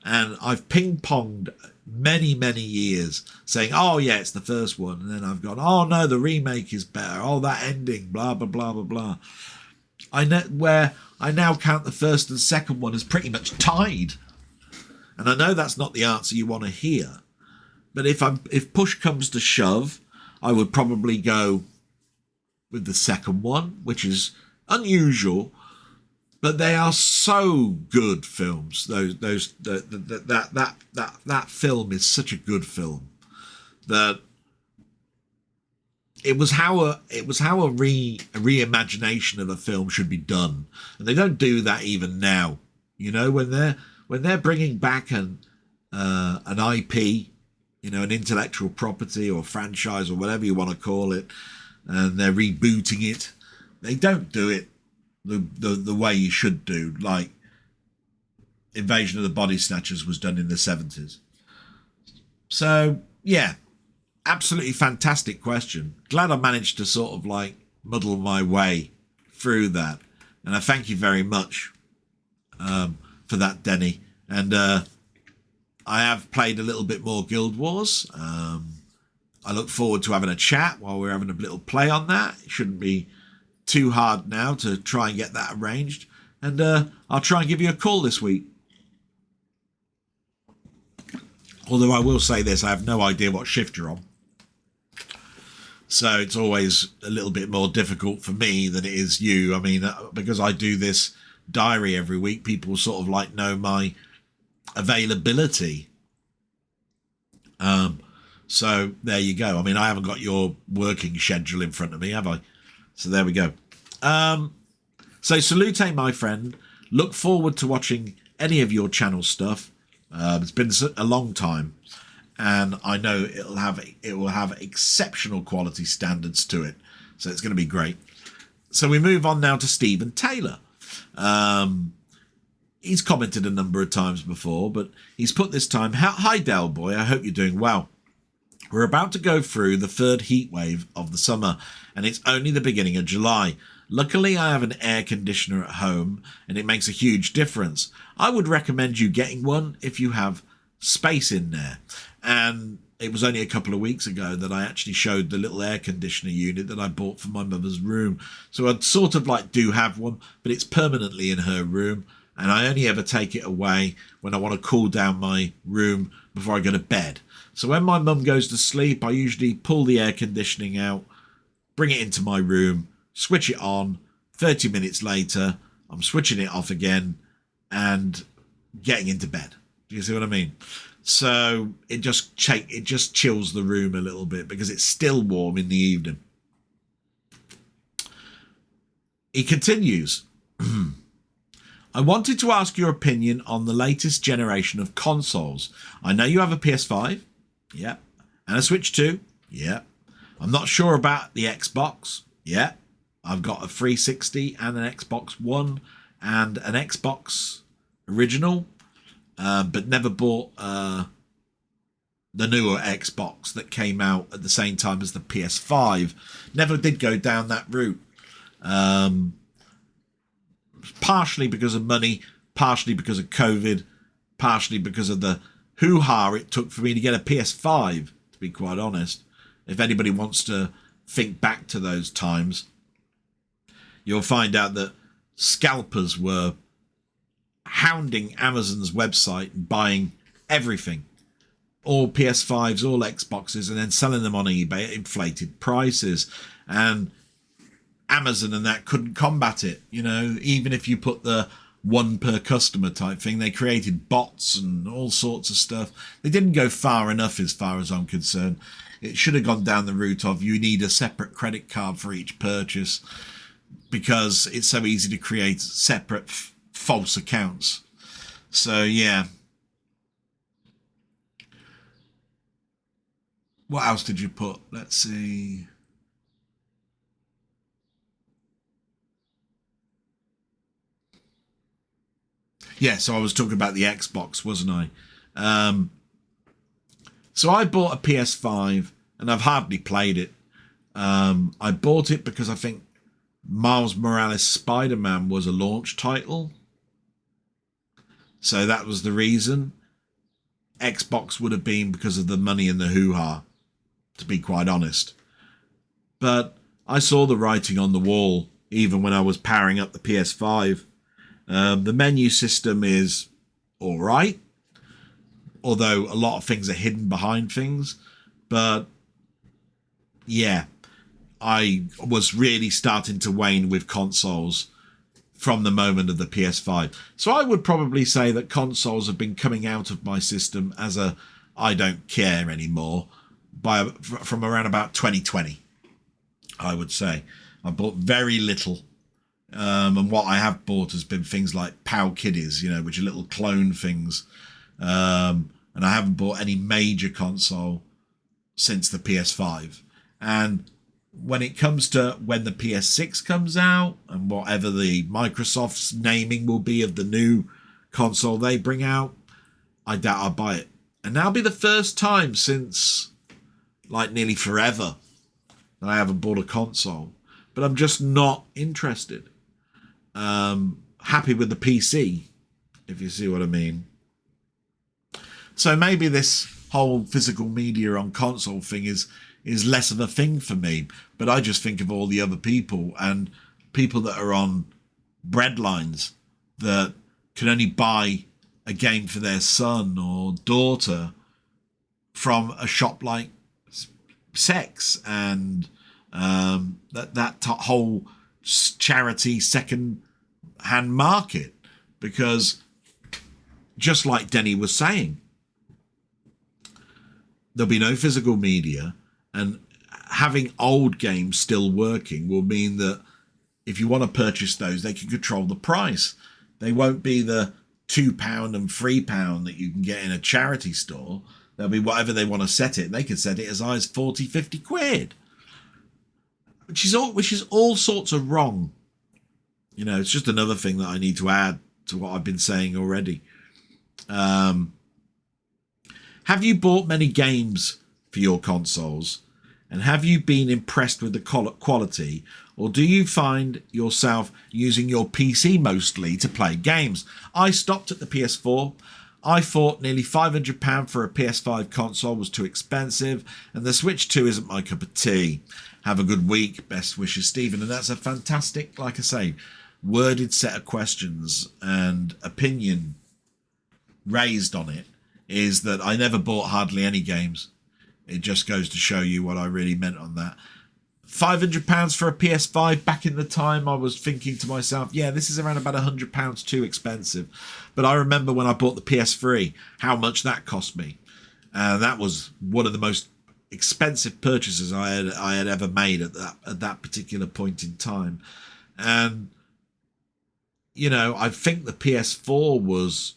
Speaker 1: And I've ping-ponged many, many years saying, oh, yeah, it's the first one. And then I've gone, oh, no, the remake is better. Oh, that ending, blah, blah, blah, blah, blah. I now count the first and second one as pretty much tied. And I know that's not the answer you want to hear. But if push comes to shove, I would probably go with the second one, which is unusual, but they are so good films. That film is such a good film that it was how a reimagination of a film should be done, and they don't do that even now. You know, when they're bringing back an IP, you know, an intellectual property or franchise or whatever you want to call it, and they're rebooting it, they don't do it the way you should do, like Invasion of the Body Snatchers was done in the 70s. So yeah, absolutely fantastic question. Glad I managed to sort of like muddle my way through that, and I thank you very much for that, Denny. And I have played a little bit more Guild Wars. I look forward to having a chat while we're having a little play on that. It shouldn't be too hard now to try and get that arranged, and I'll try and give you a call this week. Although I will say this, I have no idea what shift you're on, so it's always a little bit more difficult for me than it is you. I mean, because I do this diary every week, people sort of like know my availability. So there you go. I mean, I haven't got your working schedule in front of me, have I? So there we go. So salute, my friend. Look forward to watching any of your channel stuff. It's been a long time, and I know it will have exceptional quality standards to it. So it's going to be great. So we move on now to Stephen Taylor. He's commented a number of times before, but he's put this time, "Hi Del Boy, I hope you're doing well. We're about to go through the third heat wave of the summer, and it's only the beginning of July. Luckily, I have an air conditioner at home, and it makes a huge difference. I would recommend you getting one if you have space in there." And it was only a couple of weeks ago that I actually showed the little air conditioner unit that I bought for my mother's room. So I'd sort of like do have one, but it's permanently in her room, and I only ever take it away when I want to cool down my room before I go to bed. So when my mum goes to sleep, I usually pull the air conditioning out, bring it into my room, switch it on. 30 minutes later, I'm switching it off again and getting into bed. Do you see what I mean? So it just chills the room a little bit because it's still warm in the evening. He continues. I wanted to ask your opinion on the latest generation of consoles. I know you have a PS5. Yeah. And a Switch 2. Yeah. I'm not sure about the Xbox. Yeah. I've got a 360 and an Xbox One and an Xbox original, but never bought the newer Xbox that came out at the same time as the PS5. Never did go down that route. Partially because of money, partially because of COVID, partially because of the hoo-ha it took for me to get a PS5, to be quite honest. If anybody wants to think back to those times, you'll find out that scalpers were hounding Amazon's website and buying everything, all PS5s, all Xboxes, and then selling them on eBay at inflated prices. And Amazon and that couldn't combat it. You know, even if you put the one per customer type thing, they created bots and all sorts of stuff. They didn't go far enough as far as I'm concerned. It should have gone down the route of you need a separate credit card for each purchase, because it's so easy to create separate false accounts. So yeah. What else did you put? Let's see. Yeah, so I was talking about the Xbox, wasn't I? So I bought a PS5 and I've hardly played it. I bought it because I think Miles Morales Spider-Man was a launch title. So that was the reason. Xbox would have been because of the money and the hoo-ha, to be quite honest. But I saw the writing on the wall even when I was powering up the PS5. The menu system is all right. although a lot of things are hidden behind things. But yeah, I was really starting to wane with consoles from the moment of the PS5. So I would probably say that consoles have been coming out of my system as a I don't care anymore from around about 2020, I would say. I bought very little. And what I have bought has been things like POW Kiddies, which are little clone things. And I haven't bought any major console since the PS5. And when it comes to when the PS6 comes out and whatever the Microsoft's naming will be of the new console they bring out, I doubt I'll buy it. And that'll be the first time since like nearly forever that I haven't bought a console. But I'm just not interested. Happy with the PC, if you see what I mean. So maybe this whole physical media on console thing is less of a thing for me, but I just think of all the other people and people that are on breadlines that can only buy a game for their son or daughter from a shop like Sex and that whole charity second-hand market, because just like Denny was saying, there'll be no physical media, and having old games still working will mean that if you want to purchase those, they can control the price. They won't be the £2 and £3 that you can get in a charity store. They'll be whatever they want to set it. They can set it as high as 40, 50 quid. Which is all sorts of wrong. It's just another thing that I need to add to what I've been saying already. Have you bought many games for your consoles? And have you been impressed with the quality? Or do you find yourself using your PC mostly to play games? I stopped at the PS4. I thought nearly £500 for a PS5 console was too expensive, and the Switch 2 isn't my cup of tea. Have a good week. Best wishes, Stephen. And that's a fantastic, like I say, worded set of questions, and opinion raised on it is that I never bought hardly any games. It just goes to show you what I really meant on that. £500 for a PS5 back in the time, I was thinking to myself, yeah, this is around about £100 too expensive. But I remember when I bought the PS3, how much that cost me. That was one of the most expensive purchases I had ever made at that particular point in time. And, I think the PS4 was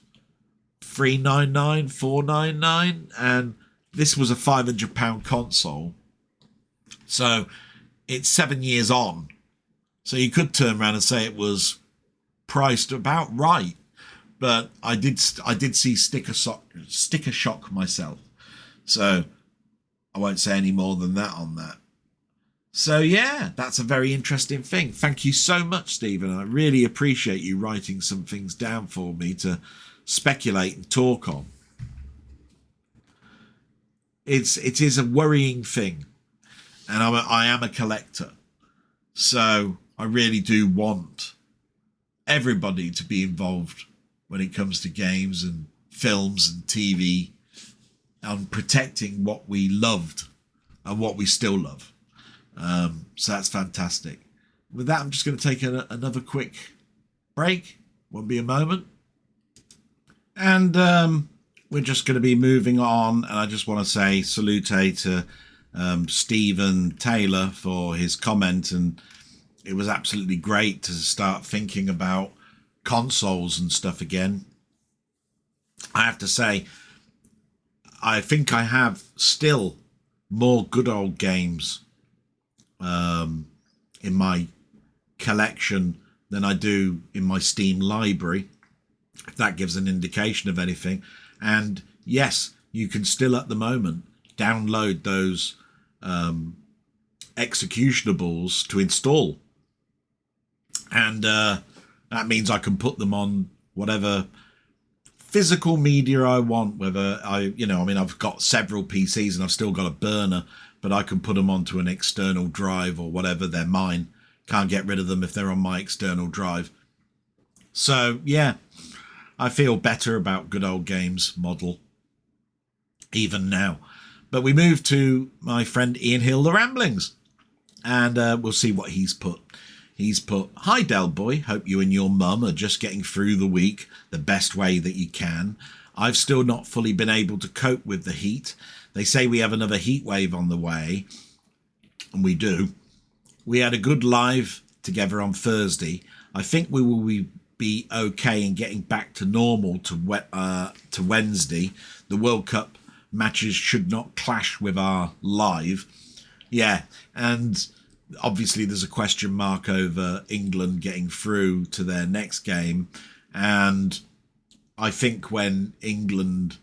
Speaker 1: $399, $499, and this was a £500 console. So it's 7 years on. So you could turn around and say it was priced about right. But I did see sticker shock myself. So I won't say any more than that on that. So yeah, that's a very interesting thing. Thank you so much, Stephen. I really appreciate you writing some things down for me to speculate and talk on. It is a worrying thing. And I am a collector. So I really do want everybody to be involved when it comes to games and films and TV and protecting what we loved and what we still love. So that's fantastic. With that, I'm just going to take another quick break. Won't be a moment. And we're just going to be moving on. And I just want to say salute to Stephen Taylor for his comment, and it was absolutely great to start thinking about consoles and stuff again. I have to say, I think I have still more good old games in my collection than I do in my Steam library, if that gives an indication of anything. And yes, you can still at the moment download those executables to install, and that means I can put them on whatever physical media I want, whether I've got several PCs and I've still got a burner, but I can put them onto an external drive or whatever. They're mine. Can't get rid of them if they're on my external drive. So yeah, I feel better about good old games model. even now. But we move to my friend Ian Hill, The Ramblings, and we'll see what he's put. He's put, "Hi Del Boy, hope you and your mum are just getting through the week the best way that you can. I've still not fully been able to cope with the heat. They say we have another heat wave on the way," and we do. "We had a good live together on Thursday. I think we will be okay in getting back to normal to Wednesday. The World Cup matches should not clash with our live." Yeah, and obviously there's a question mark over England getting through to their next game. And I think when England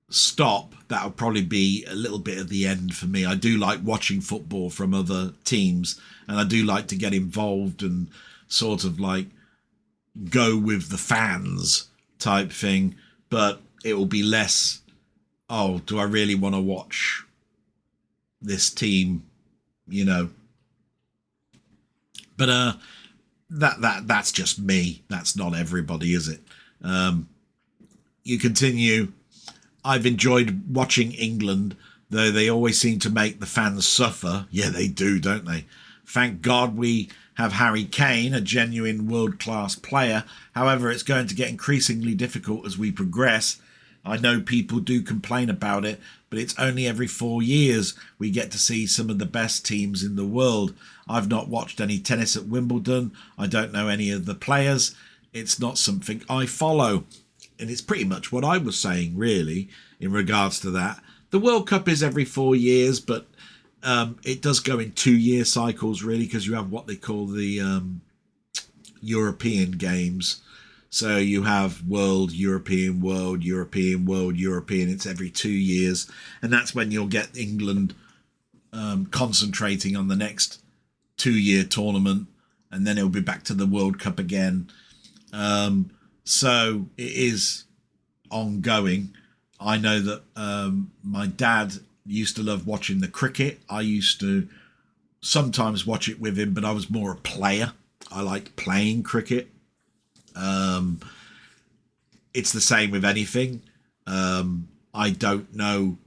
Speaker 1: stop, that'll probably be a little bit of the end for me. I do like watching football from other teams, and I do like to get involved and sort of like go with the fans type thing, but it will be less, oh, do I really want to watch this team, you know? But that's just me. That's not everybody, is it? You continue. "I've enjoyed watching England, though they always seem to make the fans suffer." Yeah, they do, don't they? "Thank God we have Harry Kane, a genuine world-class player. However, it's going to get increasingly difficult as we progress. I know people do complain about it, but it's only every 4 years we get to see some of the best teams in the world. I've not watched any tennis at Wimbledon. I don't know any of the players. It's not something I follow." And it's pretty much what I was saying, really, in regards to that. The World Cup is every 4 years, but it does go in 2-year cycles, really, because you have what they call the European games. So you have World, European, World, European, World, European. It's every 2 years. And that's when you'll get England concentrating on the next 2-year tournament. And then it'll be back to the World Cup again. So it is ongoing. I know that my dad used to love watching the cricket. I used to sometimes watch it with him, but I was more a player. I liked playing cricket. It's the same with anything. I don't know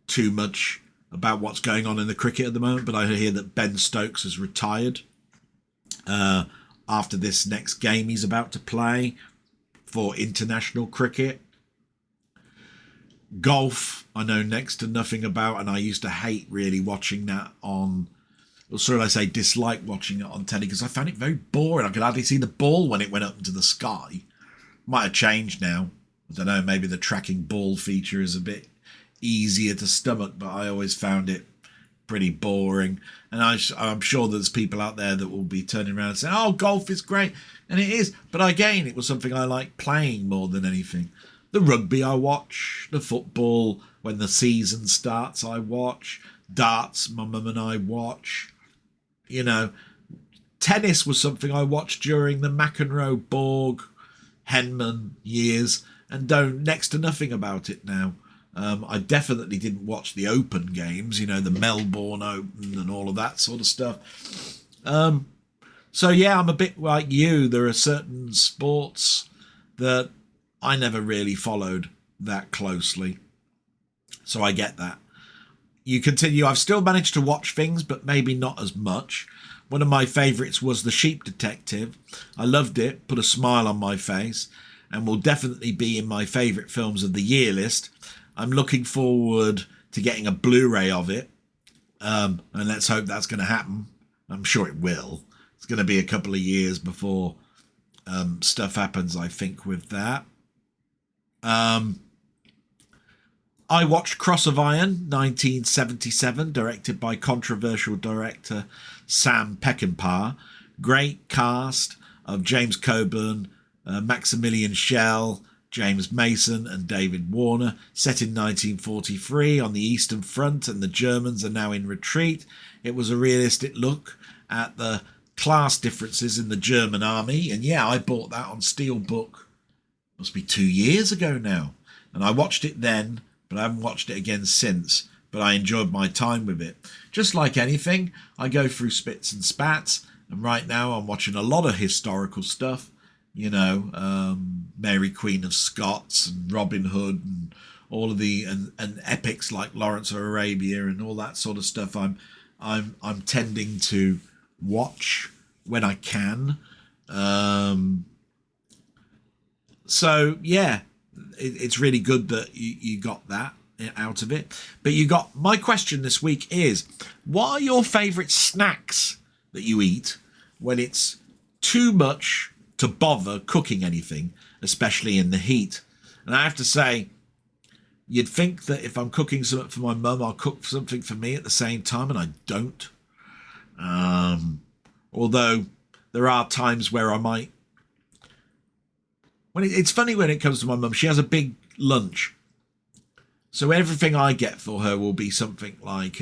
Speaker 1: too much about what's going on in the cricket at the moment, but I hear that Ben Stokes has retired after this next game he's about to play for international cricket. Golf, I know next to nothing about, and I used to hate really watching that on, or should I say dislike watching it on telly, because I found it very boring. I could hardly see the ball when it went up into the sky. Might have changed now. I don't know, maybe the tracking ball feature is a bit easier to stomach, but I always found it pretty boring. And I'm sure there's people out there that will be turning around and saying, "Oh, golf is great." And it is. But again, it was something I like playing more than anything. The rugby I watch, the football, when the season starts, I watch. Darts, my mum and I watch. You know, tennis was something I watched during the McEnroe, Borg, Henman years, and don't next to nothing about it now. I definitely didn't watch the Open games, you know, the Melbourne Open and all of that sort of stuff. So yeah, I'm a bit like you. There are certain sports that I never really followed that closely. So I get that. You continue. "I've still managed to watch things, but maybe not as much. One of my favourites was The Sheep Detective. I loved it, put a smile on my face, and will definitely be in my favourite films of the year list. I'm looking forward to getting a Blu-ray of it, and let's hope that's going to happen. I'm sure it will. It's going to be a couple of years before stuff happens, I think, with that. I watched Cross of Iron, 1977, directed by controversial director Sam Peckinpah. Great cast of James Coburn, Maximilian Schell, James Mason and David Warner. Set in 1943 on the Eastern Front, and the Germans are now in retreat. It was a realistic look at the class differences in the German army. And yeah, I bought that on steelbook. Must be 2 years ago now. And I watched it then, but I haven't watched it again since. But I enjoyed my time with it. Just like anything, I go through spits and spats. And right now I'm watching a lot of historical stuff. You know, Mary Queen of Scots and Robin Hood and all of the and epics like Lawrence of Arabia and all that sort of stuff. I'm tending to watch when I can. So yeah, it's really good that you got that out of it. But my question this week is, what are your favourite snacks that you eat when it's too much to bother cooking anything, especially in the heat? And I have to say, you'd think that if I'm cooking something for my mum, I'll cook something for me at the same time, and I don't. Although there are times where I might. It's funny when it comes to my mum. She has a big lunch, so everything I get for her will be something like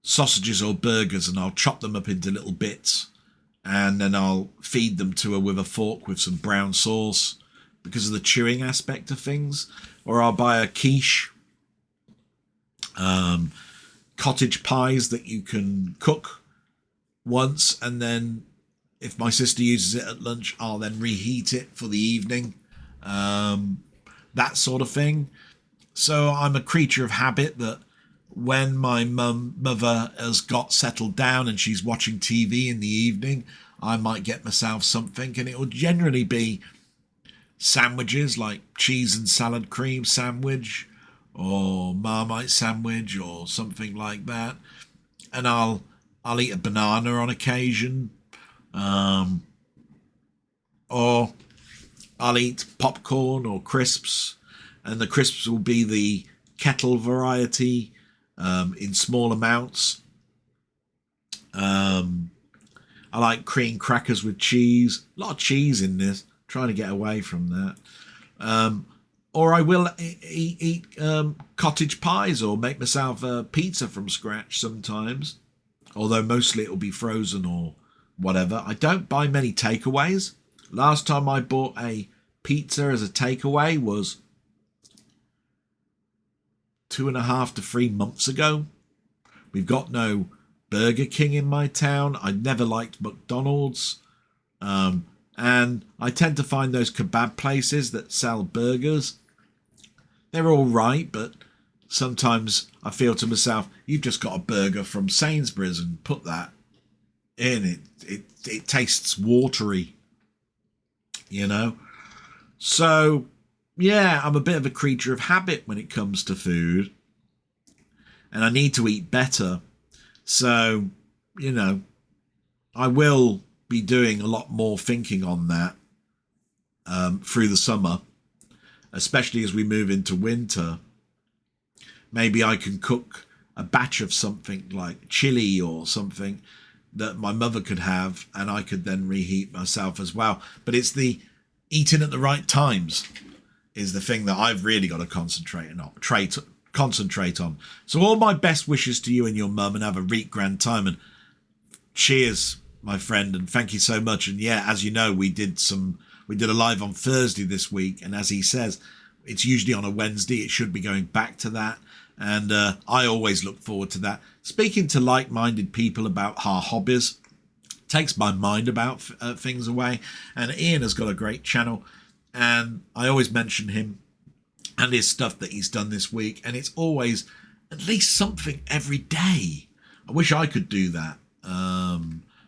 Speaker 1: sausages or burgers, and I'll chop them up into little bits, and then I'll feed them to her with a fork with some brown sauce because of the chewing aspect of things. Or I'll buy a quiche, cottage pies that you can cook once, and then if my sister uses it at lunch, I'll then reheat it for the evening. That sort of thing. So I'm a creature of habit, that when my mother has got settled down and she's watching TV in the evening, I might get myself something, and it will generally be sandwiches like cheese and salad cream sandwich or Marmite sandwich or something like that. And I'll eat a banana on occasion. Or I'll eat popcorn or crisps, and the crisps will be the kettle variety in small amounts. I like cream crackers with cheese. A lot of cheese in this. Trying to get away from that. Or I will eat cottage pies or make myself a pizza from scratch sometimes. Although mostly it will be frozen or whatever. I don't buy many takeaways. Last time I bought a pizza as a takeaway was 2.5 to 3 months ago. We've got no Burger King in my town. I never liked McDonald's. And I tend to find those kebab places that sell burgers. They're all right, but sometimes I feel to myself, you've just got a burger from Sainsbury's and put that in. It tastes watery, you know. So yeah, I'm a bit of a creature of habit when it comes to food, and I need to eat better. So, you know, I will be doing a lot more thinking on that through the summer, especially as we move into winter. Maybe I can cook a batch of something like chili or something that my mother could have, and I could then reheat myself as well. But it's the eating at the right times is the thing that I've really got to concentrate on. So all my best wishes to you and your mum, and have a reet grand time, and cheers, my friend, and thank you so much. And yeah, as you know, we did a live on Thursday this week, and as he says, it's usually on a Wednesday. It should be going back to that, and I always look forward to that. Speaking to like-minded people about our hobbies takes my mind about things away. And Ian has got a great channel, and I always mention him and his stuff that he's done this week, and it's always at least something every day. I wish I could do that.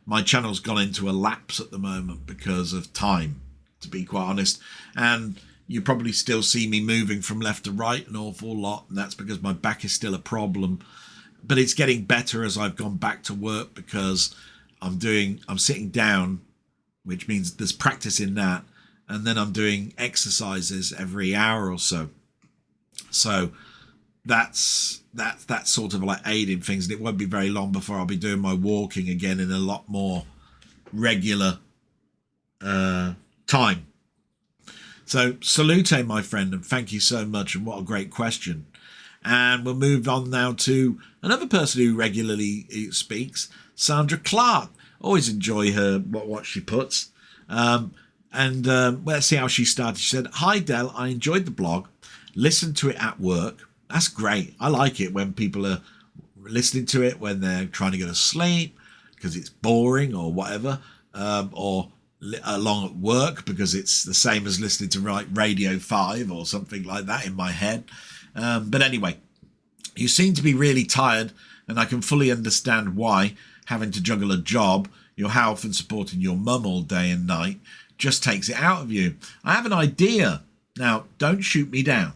Speaker 1: My channel's gone into a lapse at the moment because of time, to be quite honest, and you probably still see me moving from left to right an awful lot, and that's because my back is still a problem. But it's getting better as I've gone back to work, because I'm sitting down, which means there's practice in that, and then I'm doing exercises every hour or so. So that's sort of like aiding things, and it won't be very long before I'll be doing my walking again in a lot more regular time. So salute, my friend, and thank you so much, and what a great question. And we'll move on now to another person who regularly speaks, Sandra Clark. Always enjoy her, what she puts. Let's see how she started. She said, "Hi Del, I enjoyed the blog. Listened to it at work." That's great. I like it when people are listening to it when they're trying to go to sleep because it's boring or whatever, or along at work because it's the same as listening to Radio 5 or something like that in my head. But anyway, you seem to be really tired, and I can fully understand why, having to juggle a job, your health and supporting your mum all day and night just takes it out of you. I have an idea. Now, don't shoot me down.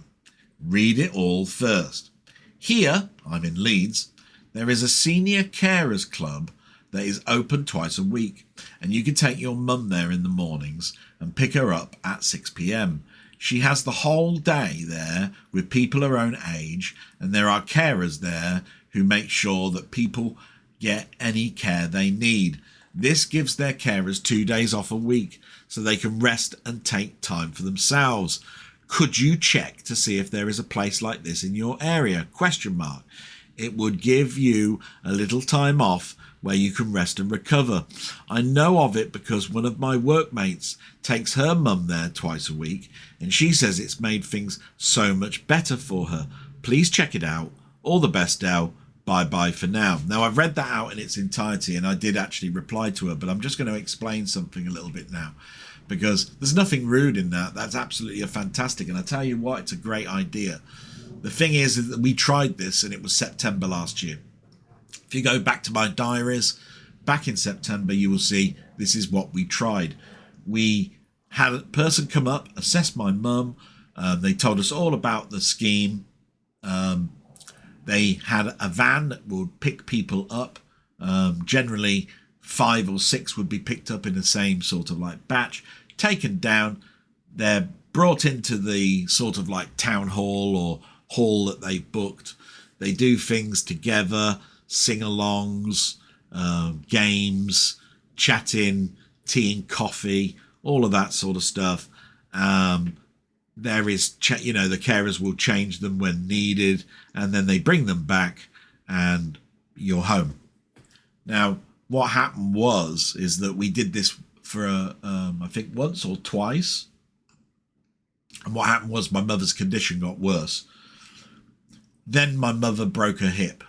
Speaker 1: Read it all first. Here, I'm in Leeds, there is a senior carers club that is open twice a week, and you can take your mum there in the mornings and pick her up at 6 p.m. She has the whole day there with people her own age, and there are carers there who make sure that people get any care they need. This gives their carers 2 days off a week so they can rest and take time for themselves. Could you check to see if there is a place like this in your area? ? It would give you a little time off where you can rest and recover. I know of it because one of my workmates takes her mum there twice a week, and she says it's made things so much better for her. Please check it out. All the best, Del. Bye-bye for now. Now, I've read that out in its entirety, and I did actually reply to her, but I'm just going to explain something a little bit now, because there's nothing rude in that. That's absolutely fantastic, and I tell you what, it's a great idea. The thing is that we tried this, and it was September last year. If you go back to my diaries, back in September, you will see this is what we tried. We had a person come up, assess my mum. They told us all about the scheme. They had a van that would pick people up. Generally, 5 or 6 would be picked up in the same sort of like batch, taken down. They're brought into the sort of like town hall or hall that they've booked. They do things together, sing-alongs, games, chatting, tea and coffee, all of that sort of stuff. There is, the carers will change them when needed, and then they bring them back and you're home. Now, what happened is that we did this for, I think once or twice. And what happened was my mother's condition got worse. Then my mother broke her hip,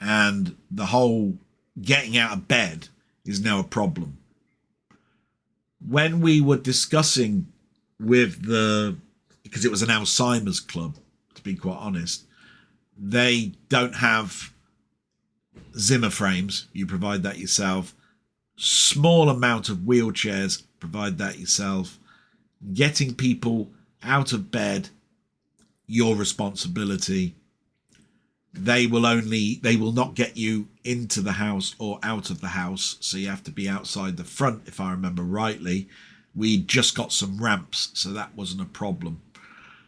Speaker 1: and the whole getting out of bed is now a problem. When we were discussing with because it was an Alzheimer's club, to be quite honest, they don't have Zimmer frames. You provide that yourself. Small amount of wheelchairs, provide that yourself. Getting people out of bed, your responsibility. They will not get you into the house or out of the house, so you have to be outside the front, if I remember rightly. We just got some ramps, so that wasn't a problem.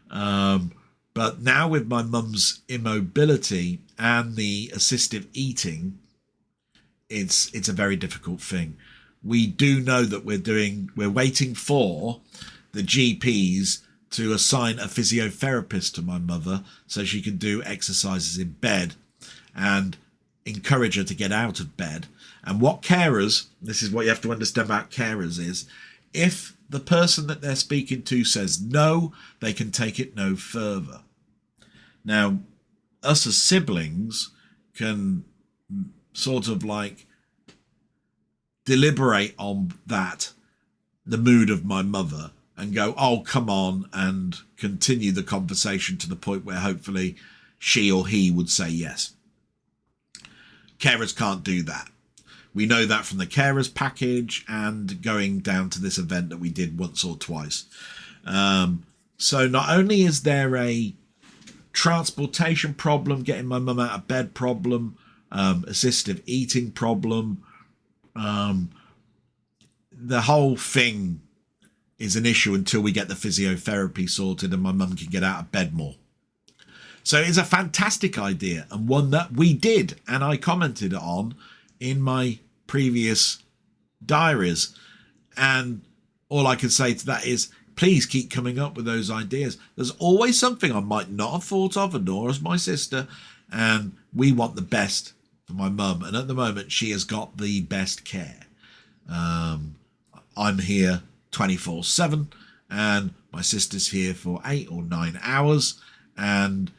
Speaker 1: But now with my mum's immobility and the assistive eating, it's a very difficult thing. We do know that we're waiting for the GPs to assign a physiotherapist to my mother so she can do exercises in bed and encourage her to get out of bed. And what carers, this is what you have to understand about carers, is if the person that they're speaking to says no, they can take it no further. Now, us as siblings can sort of like deliberate on that, the mood of my mother, and go, oh, come on, and continue the conversation to the point where hopefully she or he would say yes. Carers can't do that. We know that from the carers package and going down to this event that we did once or twice. So not only is there a transportation problem, getting my mum out of bed problem, assistive eating problem, the whole thing is an issue until we get the physiotherapy sorted and my mum can get out of bed more. So it's a fantastic idea, and one that we did, and I commented on in my previous diaries. And all I can say to that is, please keep coming up with those ideas. There's always something I might not have thought of, and nor has my sister, and we want the best for my mum. And at the moment, she has got the best care. I'm here 24/7, and my sister's here for 8 or 9 hours, and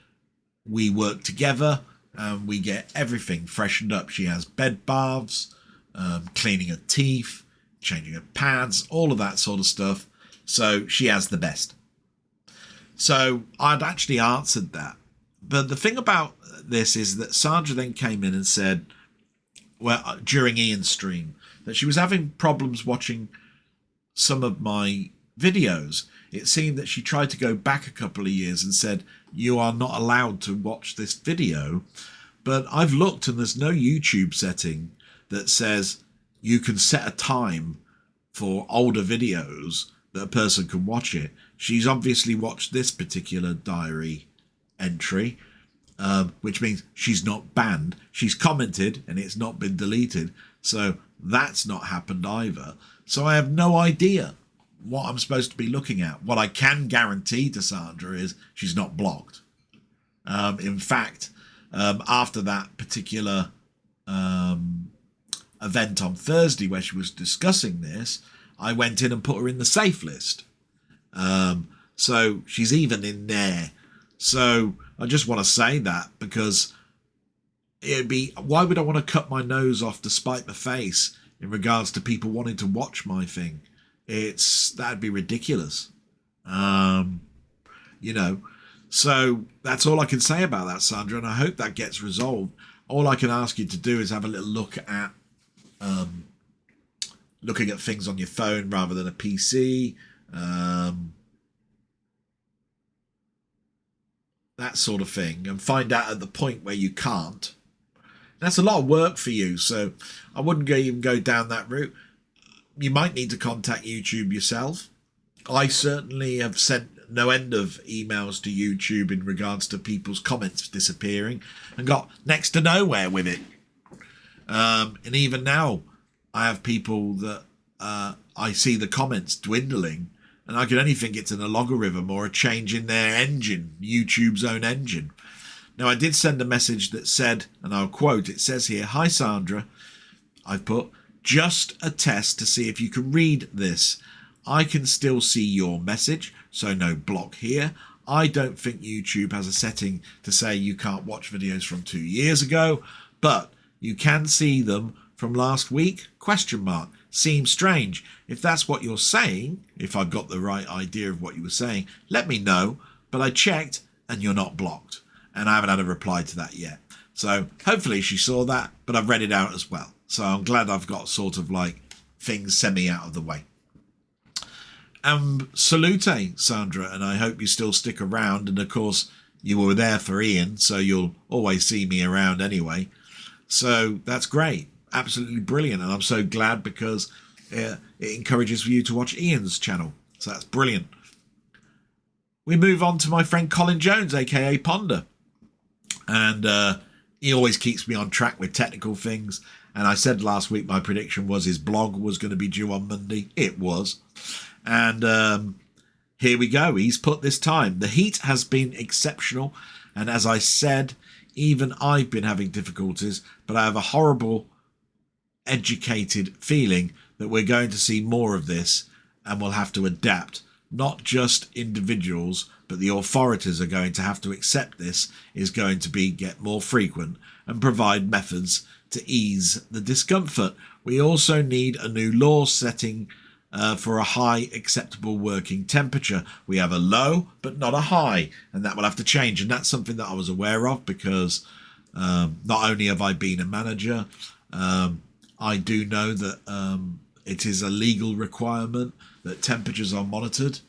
Speaker 1: we work together, and we get everything freshened up. She has bed baths, cleaning her teeth, changing her pads, all of that sort of stuff. So she has the best. So I'd actually answered that. But the thing about this is that Sandra then came in and said, well, during Ian's stream, that she was having problems watching some of my videos. It seemed that she tried to go back a couple of years and said, you are not allowed to watch this video. But I've looked and there's no YouTube setting that says you can set a time for older videos that a person can watch it. She's obviously watched this particular diary entry, which means she's not banned. She's commented and it's not been deleted. So that's not happened either. So I have no idea what I'm supposed to be looking at. What I can guarantee to Sandra is she's not blocked. In fact, after that particular event on Thursday where she was discussing this, I went in and put her in the safe list. So she's even in there. So I just want to say that because it'd be, why would I want to cut my nose off to spite the face in regards to people wanting to watch my thing? That'd be ridiculous. You know, so that's all I can say about that, Sandra, and I hope that gets resolved. All I can ask you to do is have a little look at looking at things on your phone rather than a PC, that sort of thing, and find out at the point where you can't. That's a lot of work for you, so I wouldn't even go down that route. You might need to contact YouTube yourself. I certainly have sent no end of emails to YouTube in regards to people's comments disappearing and got next to nowhere with it. And even now, I have people that I see the comments dwindling, and I can only think it's in a logarithm or a change in their engine, YouTube's own engine. Now, I did send a message that said, and I'll quote, it says here, "Hi, Sandra. I've put, just a test to see if you can read this. I can still see your message, so no block here. I don't think YouTube has a setting to say you can't watch videos from 2 years ago, but you can see them from last week? Question mark. Seems strange. If that's what you're saying, if I've got the right idea of what you were saying, let me know. But I checked and you're not blocked. And I haven't had a reply to that yet. So hopefully she saw that, but I've read it out as well. So I'm glad I've got sort of like things semi out of the way. Salute, Sandra, and I hope you still stick around. And of course, you were there for Ian, so you'll always see me around anyway. So that's great. Absolutely brilliant. And I'm so glad because it encourages you to watch Ian's channel. So that's brilliant. We move on to my friend Colin Jones, aka Ponder. And he always keeps me on track with technical things. And I said last week my prediction was his blog was going to be due on Monday. It was. And here we go. He's put this time. The heat has been exceptional. And as I said, even I've been having difficulties. But I have a horrible, educated feeling that we're going to see more of this. And we'll have to adapt. Not just individuals, but the authorities are going to have to accept this is going to get more frequent and provide methods to ease the discomfort. We also need a new law setting for a high acceptable working temperature. We have a low, but not a high, and that will have to change. And that's something that I was aware of because not only have I been a manager, I do know that it is a legal requirement that temperatures are monitored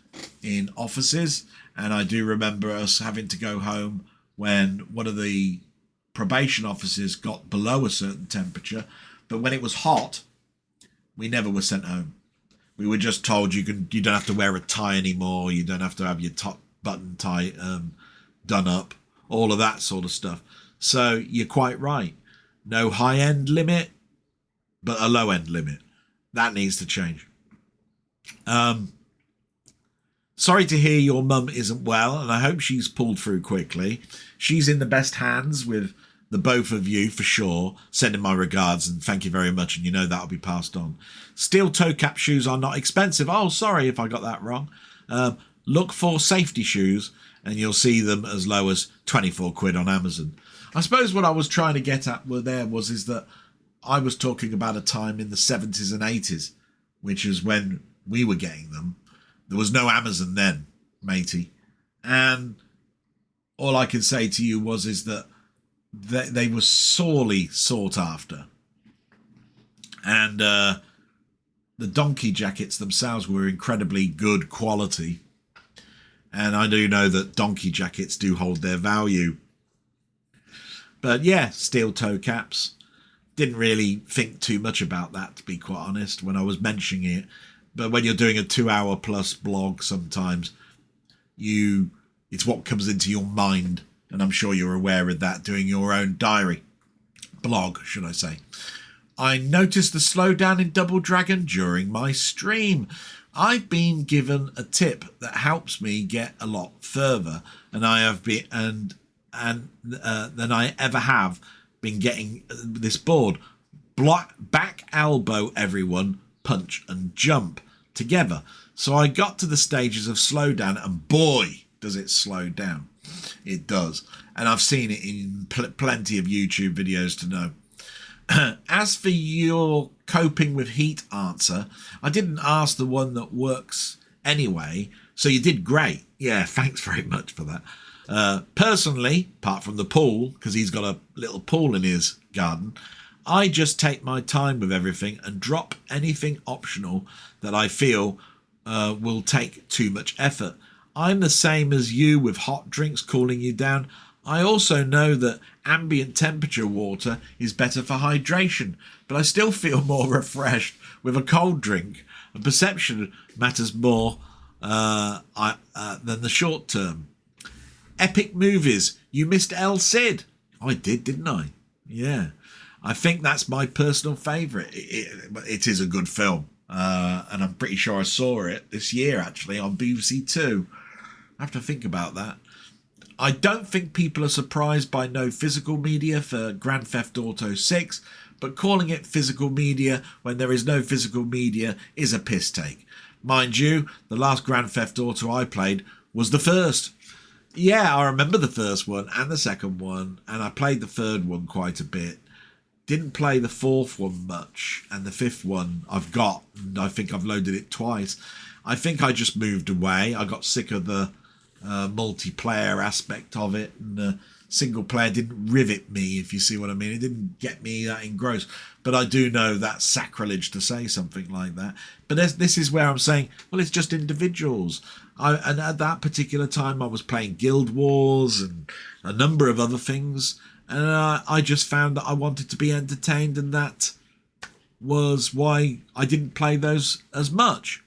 Speaker 1: in offices. And I do remember us having to go home when one of the probation officers got below a certain temperature. But when it was hot, we never were sent home. We were just told you don't have to wear a tie anymore. You don't have to have your top button tie done up, all of that sort of stuff. So you're quite right. No high end limit, but a low end limit. That needs to change. Sorry to hear your mum isn't well, and I hope she's pulled through quickly. She's in the best hands with the both of you for sure. Sending my regards and thank you very much, and you know that'll be passed on. Steel toe cap shoes are not expensive. Oh, sorry if I got that wrong. Look for safety shoes and you'll see them as low as 24 quid on Amazon. I suppose what I was trying to get at is that I was talking about a time in the 70s and 80s which is when we were getting them. There was no Amazon then, matey. And all I can say to you is that they were sorely sought after. And the donkey jackets themselves were incredibly good quality. And I do know that donkey jackets do hold their value. But yeah, steel toe caps. Didn't really think too much about that, to be quite honest, when I was mentioning it. But when you're doing a 2-hour plus blog, sometimes it's what comes into your mind. And I'm sure you're aware of that, doing your own diary. Blog, should I say. I noticed the slowdown in Double Dragon during my stream. I've been given a tip that helps me get a lot further, and I have been than I ever have been getting this board. Back elbow everyone, punch and jump together. So I got to the stages of slowdown, and boy, does it slow down. It does. And I've seen it in plenty of YouTube videos to know. As for your coping with heat answer, I didn't ask the one that works anyway, so you did great. Yeah, thanks very much for that. Personally, apart from the pool, because he's got a little pool in his garden, I just take my time with everything and drop anything optional that I feel will take too much effort. I'm the same as you with hot drinks cooling you down. I also know that ambient temperature water is better for hydration, but I still feel more refreshed with a cold drink. And perception matters more than the short term. Epic movies. You missed El Cid. I did, didn't I? Yeah. I think that's my personal favourite. It is a good film. And I'm pretty sure I saw it this year, actually, on BBC Two. I have to think about that. I don't think people are surprised by no physical media for Grand Theft Auto 6, but calling it physical media when there is no physical media is a piss take. Mind you, the last Grand Theft Auto I played was the first. Yeah, I remember the first one and the second one, and I played the third one quite a bit. Didn't play the fourth one much, and the fifth one I've got, and I think I've loaded it twice. I think I just moved away. I got sick of the multiplayer aspect of it, and the single player didn't rivet me, if you see what I mean. It didn't get me that engrossed. But I do know that's sacrilege to say something like that. But this is where I'm saying, well, it's just individuals. And at that particular time, I was playing Guild Wars and a number of other things, and I just found that I wanted to be entertained, and that was why I didn't play those as much.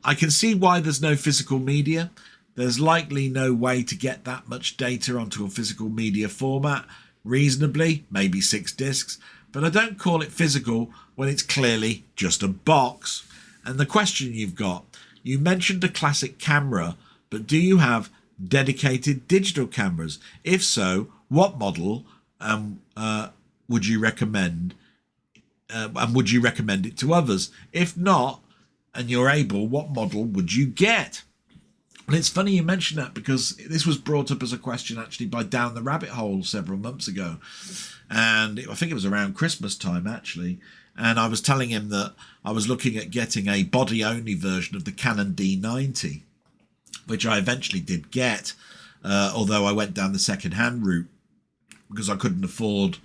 Speaker 1: I can see why there's no physical media. There's likely no way to get that much data onto a physical media format reasonably, maybe 6 discs, but I don't call it physical when it's clearly just a box. And the question you've got, you mentioned a classic camera, but do you have dedicated digital cameras? If so, what model would you recommend? And would you recommend it to others? If not, and you're able, what model would you get? And it's funny you mention that, because this was brought up as a question actually by Down the Rabbit Hole several months ago. And I think it was around Christmas time actually. And I was telling him that I was looking at getting a body-only version of the Canon D90, which I eventually did get, although I went down the second-hand route because I couldn't afford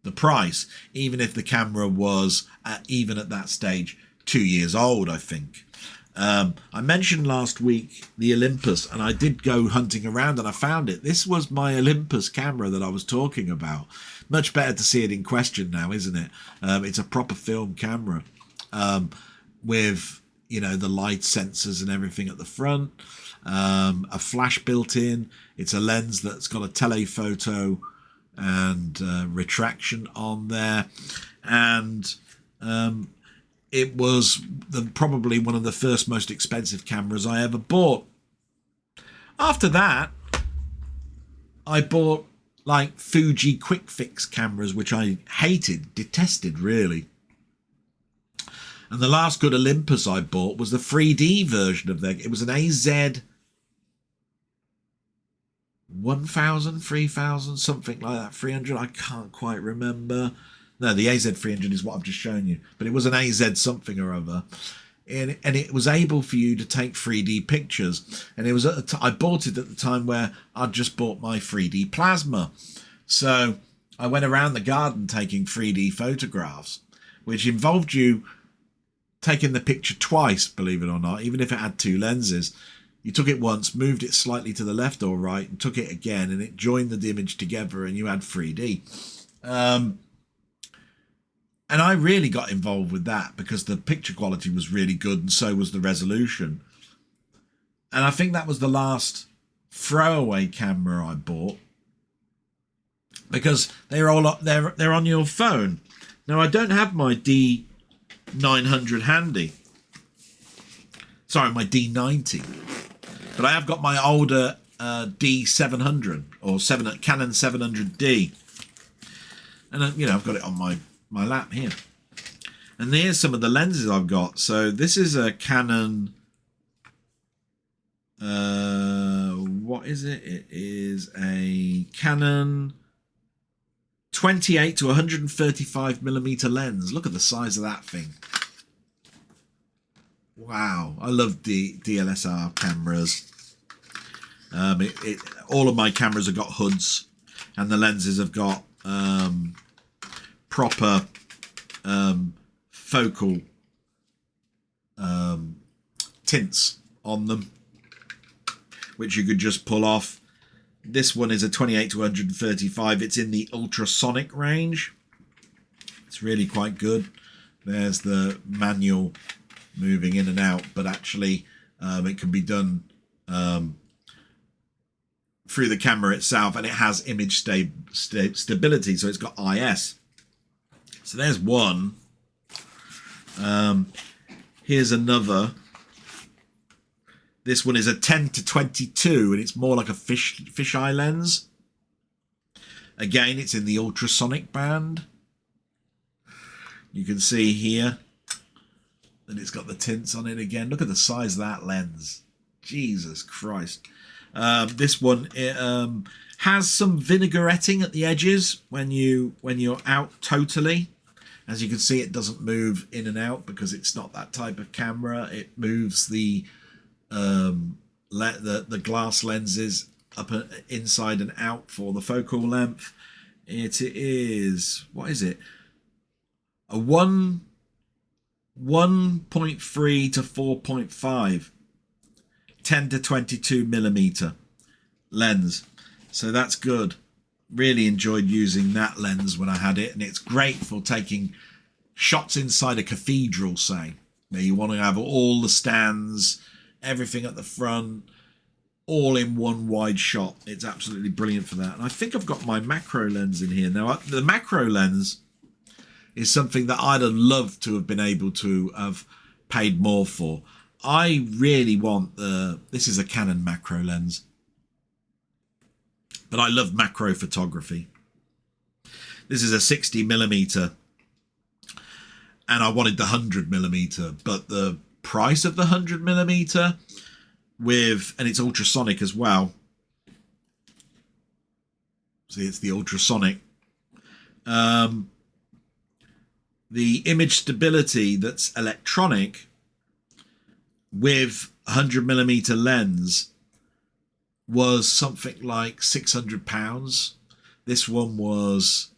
Speaker 1: the price, even if the camera was, even at that stage, 2 years old, I think. I mentioned last week the Olympus, and I did go hunting around and I found it. This was my Olympus camera that I was talking about. Much better to see it in question now, isn't it? It's a proper film camera with, you know, the light sensors and everything at the front, a flash built in. It's a lens that's got a telephoto and retraction on there, and it was probably one of the first most expensive cameras I ever bought. After that, I bought like Fuji quick fix cameras, which I detested really. And the last good Olympus I bought was the 3D version of it was an AZ 1000, 3000, something like that, 300, I can't quite remember. No, the AZ300 is what I've just shown you, but it was an AZ something or other. And it was able for you to take 3D pictures. And it was I bought it at the time where I'd just bought my 3D plasma. So I went around the garden taking 3D photographs, which involved you taking the picture twice, believe it or not, even if it had two lenses. You took it once, moved it slightly to the left or right, and took it again, and it joined the image together, and you had 3D. And I really got involved with that because the picture quality was really good, and so was the resolution. And I think that was the last throwaway camera I bought, because they're on your phone. Now, I don't have my D900 handy. Sorry, my D90. But I have got my older D700 or Canon 700D. And, you know, I've got it on my lap here. And here's some of the lenses I've got. So this is a Canon... what is it? It is a Canon 28 to 135mm lens. Look at the size of that thing. Wow, I love the DLSR cameras. All of my cameras have got hoods, and the lenses have got proper focal tints on them, which you could just pull off. This one is a 28 to 135. It's in the ultrasonic range. It's really quite good. There's the manual moving in and out, but actually it can be done through the camera itself, and it has image stability, so it's got IS. So there's one. Here's another. This one is a 10 to 22, and it's more like a fisheye lens. Again, it's in the ultrasonic band. You can see here that it's got the tints on it again. Look at the size of that lens. Jesus Christ. This one has some vignetting at the edges when you're out totally. As you can see, it doesn't move in and out because it's not that type of camera. It moves the glass lenses up inside and out for the focal length. It is, what is it? A 1.3 to 4.5 10 to 22mm lens. So that's good. Really enjoyed using that lens when I had it, and it's great for taking shots inside a cathedral, say. Now you want to have all the stands, everything at the front, all in one wide shot. It's absolutely brilliant for that. And I think I've got my macro lens in here. Now, the macro lens is something that I'd have loved to have been able to have paid more for. I really want this is a Canon macro lens, but I love macro photography. This is a 60mm, and I wanted the 100mm, but the price of the 100mm and it's ultrasonic as well. See, it's the ultrasonic. The image stability that's electronic with 100mm lens was something like £600. This one was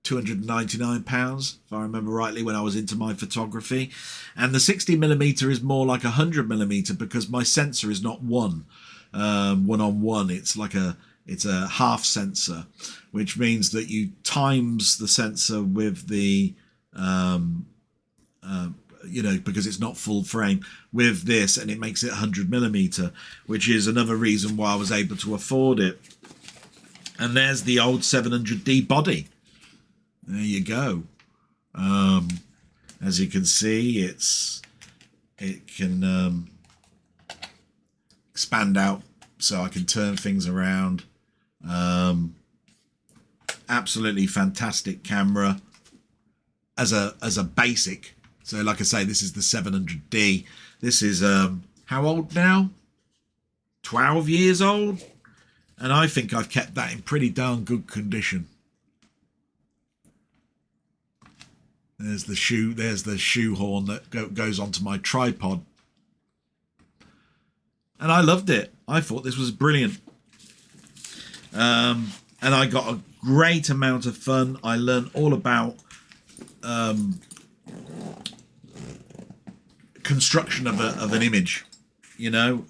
Speaker 1: £299, if I remember rightly, when I was into my photography. And the 60mm is more like 100mm because my sensor is not one-on-one. It's a half sensor, which means that you times the sensor with the because it's not full frame with this, and it makes it 100mm, which is another reason why I was able to afford it. And there's the old 700D body. There you go. As you can see, it can expand out, so I can turn things around. Absolutely fantastic camera as a basic. So like I say, this is the 700D. This is how old now? 12 years old, and I think I've kept that in pretty darn good condition. There's the shoehorn that goes onto my tripod. And I loved it. I thought this was brilliant. And I got a great amount of fun. I learned all about construction of an image. You know,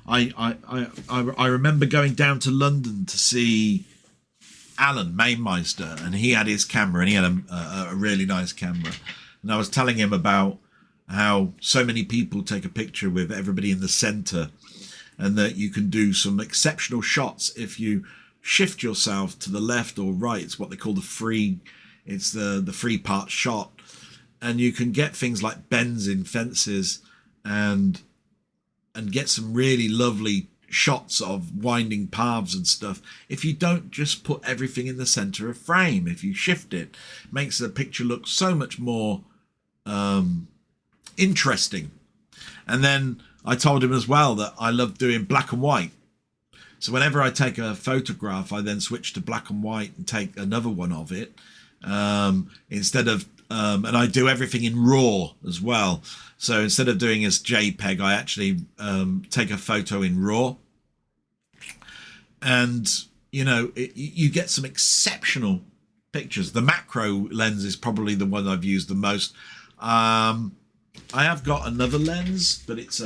Speaker 1: I remember going down to London to see Alan Mainmeister, and he had his camera, and he had a really nice camera. And I was telling him about how so many people take a picture with everybody in the center, and that you can do some exceptional shots if you shift yourself to the left or right. It's what they call the free part shot, and you can get things like bends in fences and get some really lovely shots of winding paths and stuff if you don't just put everything in the center of frame. If you shift it, makes the picture look so much more interesting. And then I told him as well that I love doing black and white, so whenever I take a photograph, I then switch to black and white and take another one of it, instead of and I do everything in RAW as well. So instead of doing as JPEG, I actually take a photo in RAW. And, you know, you get some exceptional pictures. The macro lens is probably the one I've used the most. I have got another lens, but it's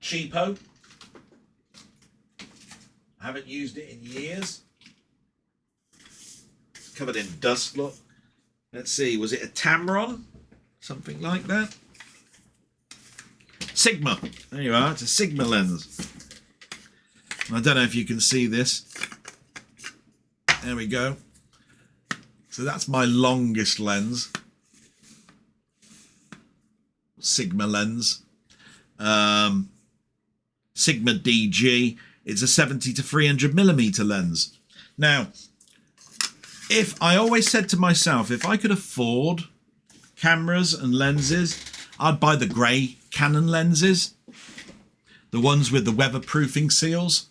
Speaker 1: cheapo. I haven't used it in years. Covered in dust, look. Let's see, was it a Tamron? Something like that. Sigma. There you are, it's a Sigma lens. I don't know if you can see this. There we go. So that's my longest lens. Sigma lens. Sigma DG. It's a 70 to 300 millimeter lens. Now, if I always said to myself, if I could afford cameras and lenses, I'd buy the grey Canon lenses, the ones with the weatherproofing seals,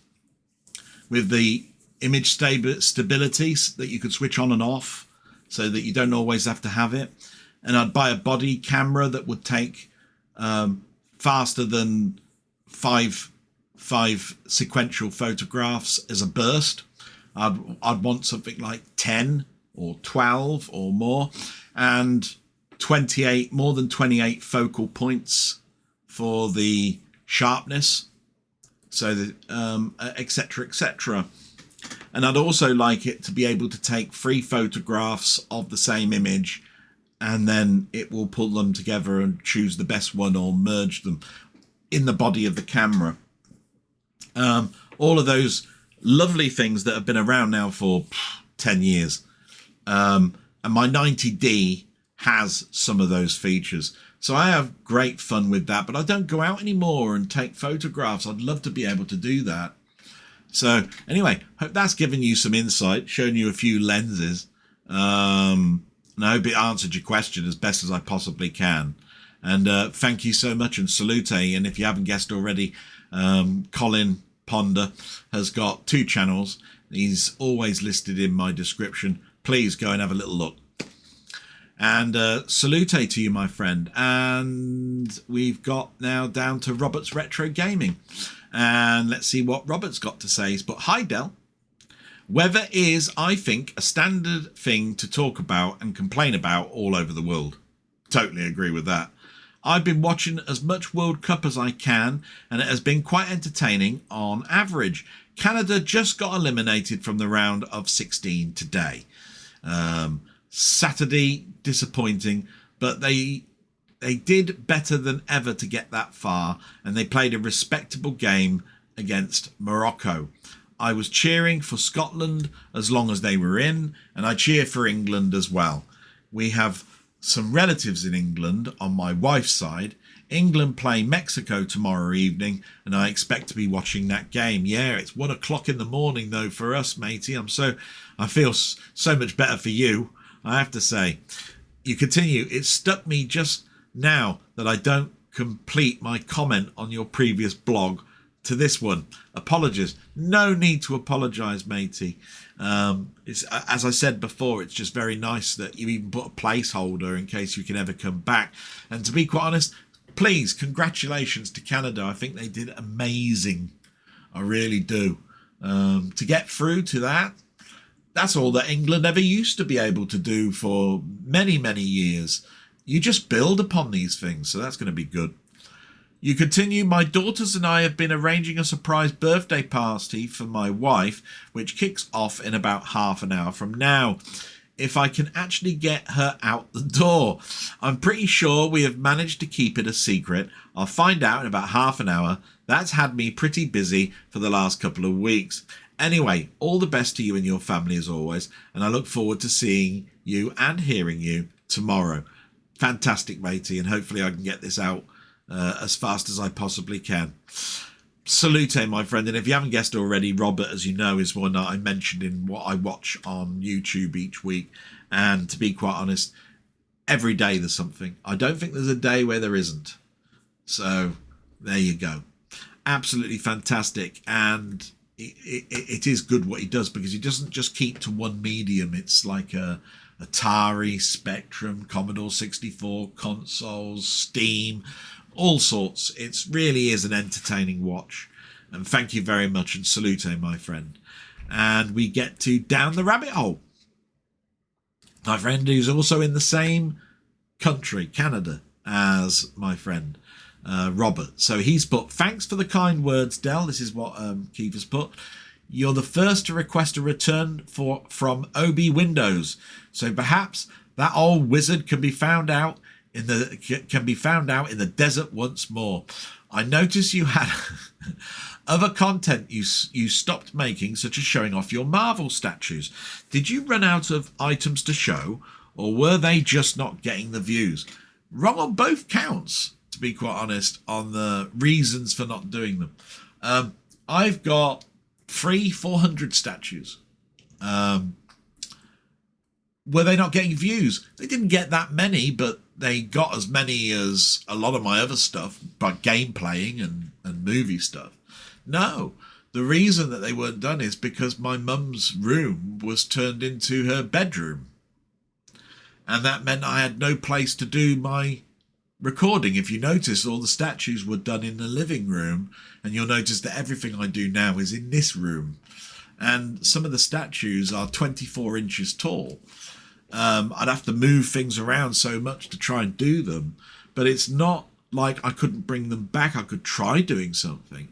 Speaker 1: with the image stability that you could switch on and off, so that you don't always have to have it. And I'd buy a body camera that would take faster than five sequential photographs as a burst. I'd want something like 10 or 12 or more, and 28, more than 28 focal points for the sharpness, so that etc, etc. And I'd also like it to be able to take 3 photographs of the same image, and then it will pull them together and choose the best one or merge them in the body of the camera. All of those lovely things that have been around now for 10 years. And my 90D has some of those features. So I have great fun with that, but I don't go out anymore and take photographs. I'd love to be able to do that. So anyway, hope that's given you some insight, shown you a few lenses. And I hope it answered your question as best as I possibly can. And thank you so much, and salute. And if you haven't guessed already, Colin Ponder has got 2 channels. He's always listed in my description. Please go and have a little look. And salute to you, my friend. And we've got now down to Robert's Retro Gaming. And let's see what Robert's got to say. But hi, Del. Weather is, I think, a standard thing to talk about and complain about all over the world. Totally agree with that. I've been watching as much World Cup as I can, and it has been quite entertaining on average. Canada just got eliminated from the round of 16 today. Saturday, disappointing, but they did better than ever to get that far, and they played a respectable game against Morocco. I was cheering for Scotland as long as they were in, and I cheer for England as well. We have some relatives in England on my wife's side. England play Mexico tomorrow evening, and I expect to be watching that game. Yeah, it's 1 o'clock in the morning though for us, matey. I feel so much better for you, I have to say. You continue. It stuck me just now that I don't complete my comment on your previous blog to this one. Apologies. No need to apologise, matey. It's, as I said before, it's just very nice that you even put a placeholder in case you can ever come back. And to be quite honest, please, congratulations to Canada. I think they did amazing. I really do. To get through to that, that's all that England ever used to be able to do for many, many years. You just build upon these things, so that's going to be good. You continue, my daughters and I have been arranging a surprise birthday party for my wife, which kicks off in about half an hour from now. If I can actually get her out the door. I'm pretty sure we have managed to keep it a secret. I'll find out in about half an hour. That's had me pretty busy for the last couple of weeks. Anyway, all the best to you and your family as always, and I look forward to seeing you and hearing you tomorrow. Fantastic, matey, and hopefully I can get this out as fast as I possibly can. Salute, my friend, and if you haven't guessed already, Robert, as you know, is one that I mentioned in what I watch on YouTube each week, and to be quite honest, every day there's something. I don't think there's a day where there isn't. So there you go. Absolutely fantastic, and it is good what he does, because he doesn't just keep to one medium. It's like Atari, Spectrum, Commodore 64, consoles, Steam, all sorts. It really is an entertaining watch, and thank you very much, and salute, my friend. And we get to Down the Rabbit Hole, my friend, who's also in the same country, Canada, as my friend Robert. So he's put, thanks for the kind words, Del. This is what Keith has put. You're the first to request a return from OB Windows, so perhaps that old wizard can be found out in the desert once more. I noticed you had other content you stopped making, such as showing off your Marvel statues. Did you run out of items to show, or were they just not getting the views? Wrong on both counts, to be quite honest, on the reasons for not doing them. I've got 400 statues. Were they not getting views? They didn't get that many, but they got as many as a lot of my other stuff, but game playing and movie stuff. No, the reason that they weren't done is because my mum's room was turned into her bedroom. And that meant I had no place to do my recording. If you notice, all the statues were done in the living room, and you'll notice that everything I do now is in this room. And some of the statues are 24 inches tall. I'd have to move things around so much to try and do them, but it's not like I couldn't bring them back. I could try doing something,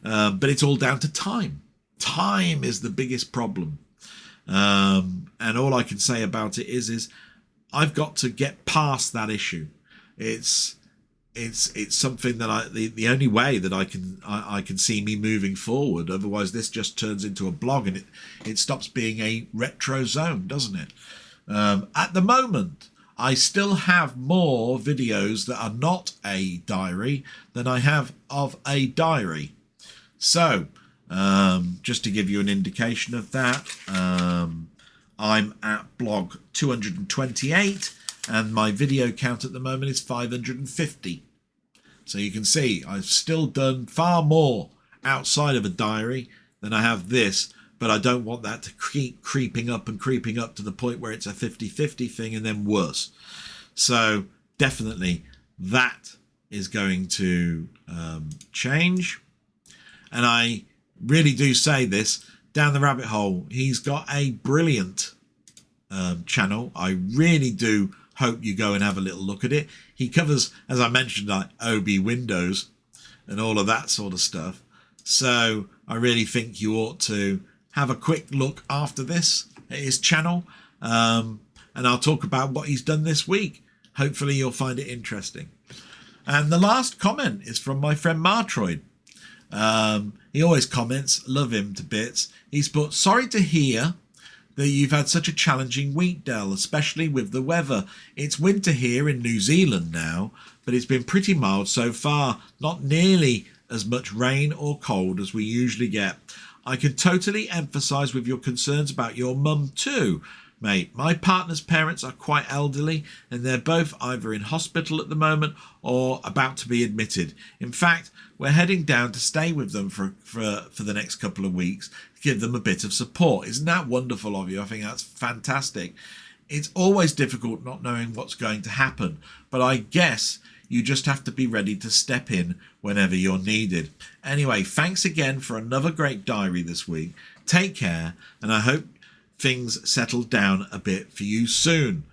Speaker 1: but it's all down to time. Time is the biggest problem, and all I can say about it is I've got to get past that issue. It's something that the only way that I can see me moving forward. Otherwise, this just turns into a blog, and it stops being a retro zone, doesn't it? At the moment, I still have more videos that are not a diary than I have of a diary. So, just to give you an indication of that, I'm at blog 228. And my video count at the moment is 550. So you can see I've still done far more outside of a diary than I have this, but I don't want that to keep creeping up to the point where it's a 50-50 thing and then worse. So definitely that is going to change. And I really do say this, Down the Rabbit Hole, he's got a brilliant channel. I really do hope you go and have a little look at it. He covers, as I mentioned, like OB Windows and all of that sort of stuff. So I really think you ought to have a quick look after this at his channel. And I'll talk about what he's done this week. Hopefully you'll find it interesting. And the last comment is from my friend Martroid. He always comments, love him to bits. He's put, sorry to hear that you've had such a challenging week, Del, especially with the weather. It's winter here in New Zealand now, but it's been pretty mild so far, not nearly as much rain or cold as we usually get. I can totally empathise with your concerns about your mum too. Mate, my partner's parents are quite elderly and they're both either in hospital at the moment or about to be admitted. In fact, we're heading down to stay with them for the next couple of weeks to give them a bit of support. Isn't that wonderful of you? I think that's fantastic. It's always difficult not knowing what's going to happen, but I guess you just have to be ready to step in whenever you're needed. Anyway, thanks again for another great diary this week. Take care, and I hope things settle down a bit for you soon.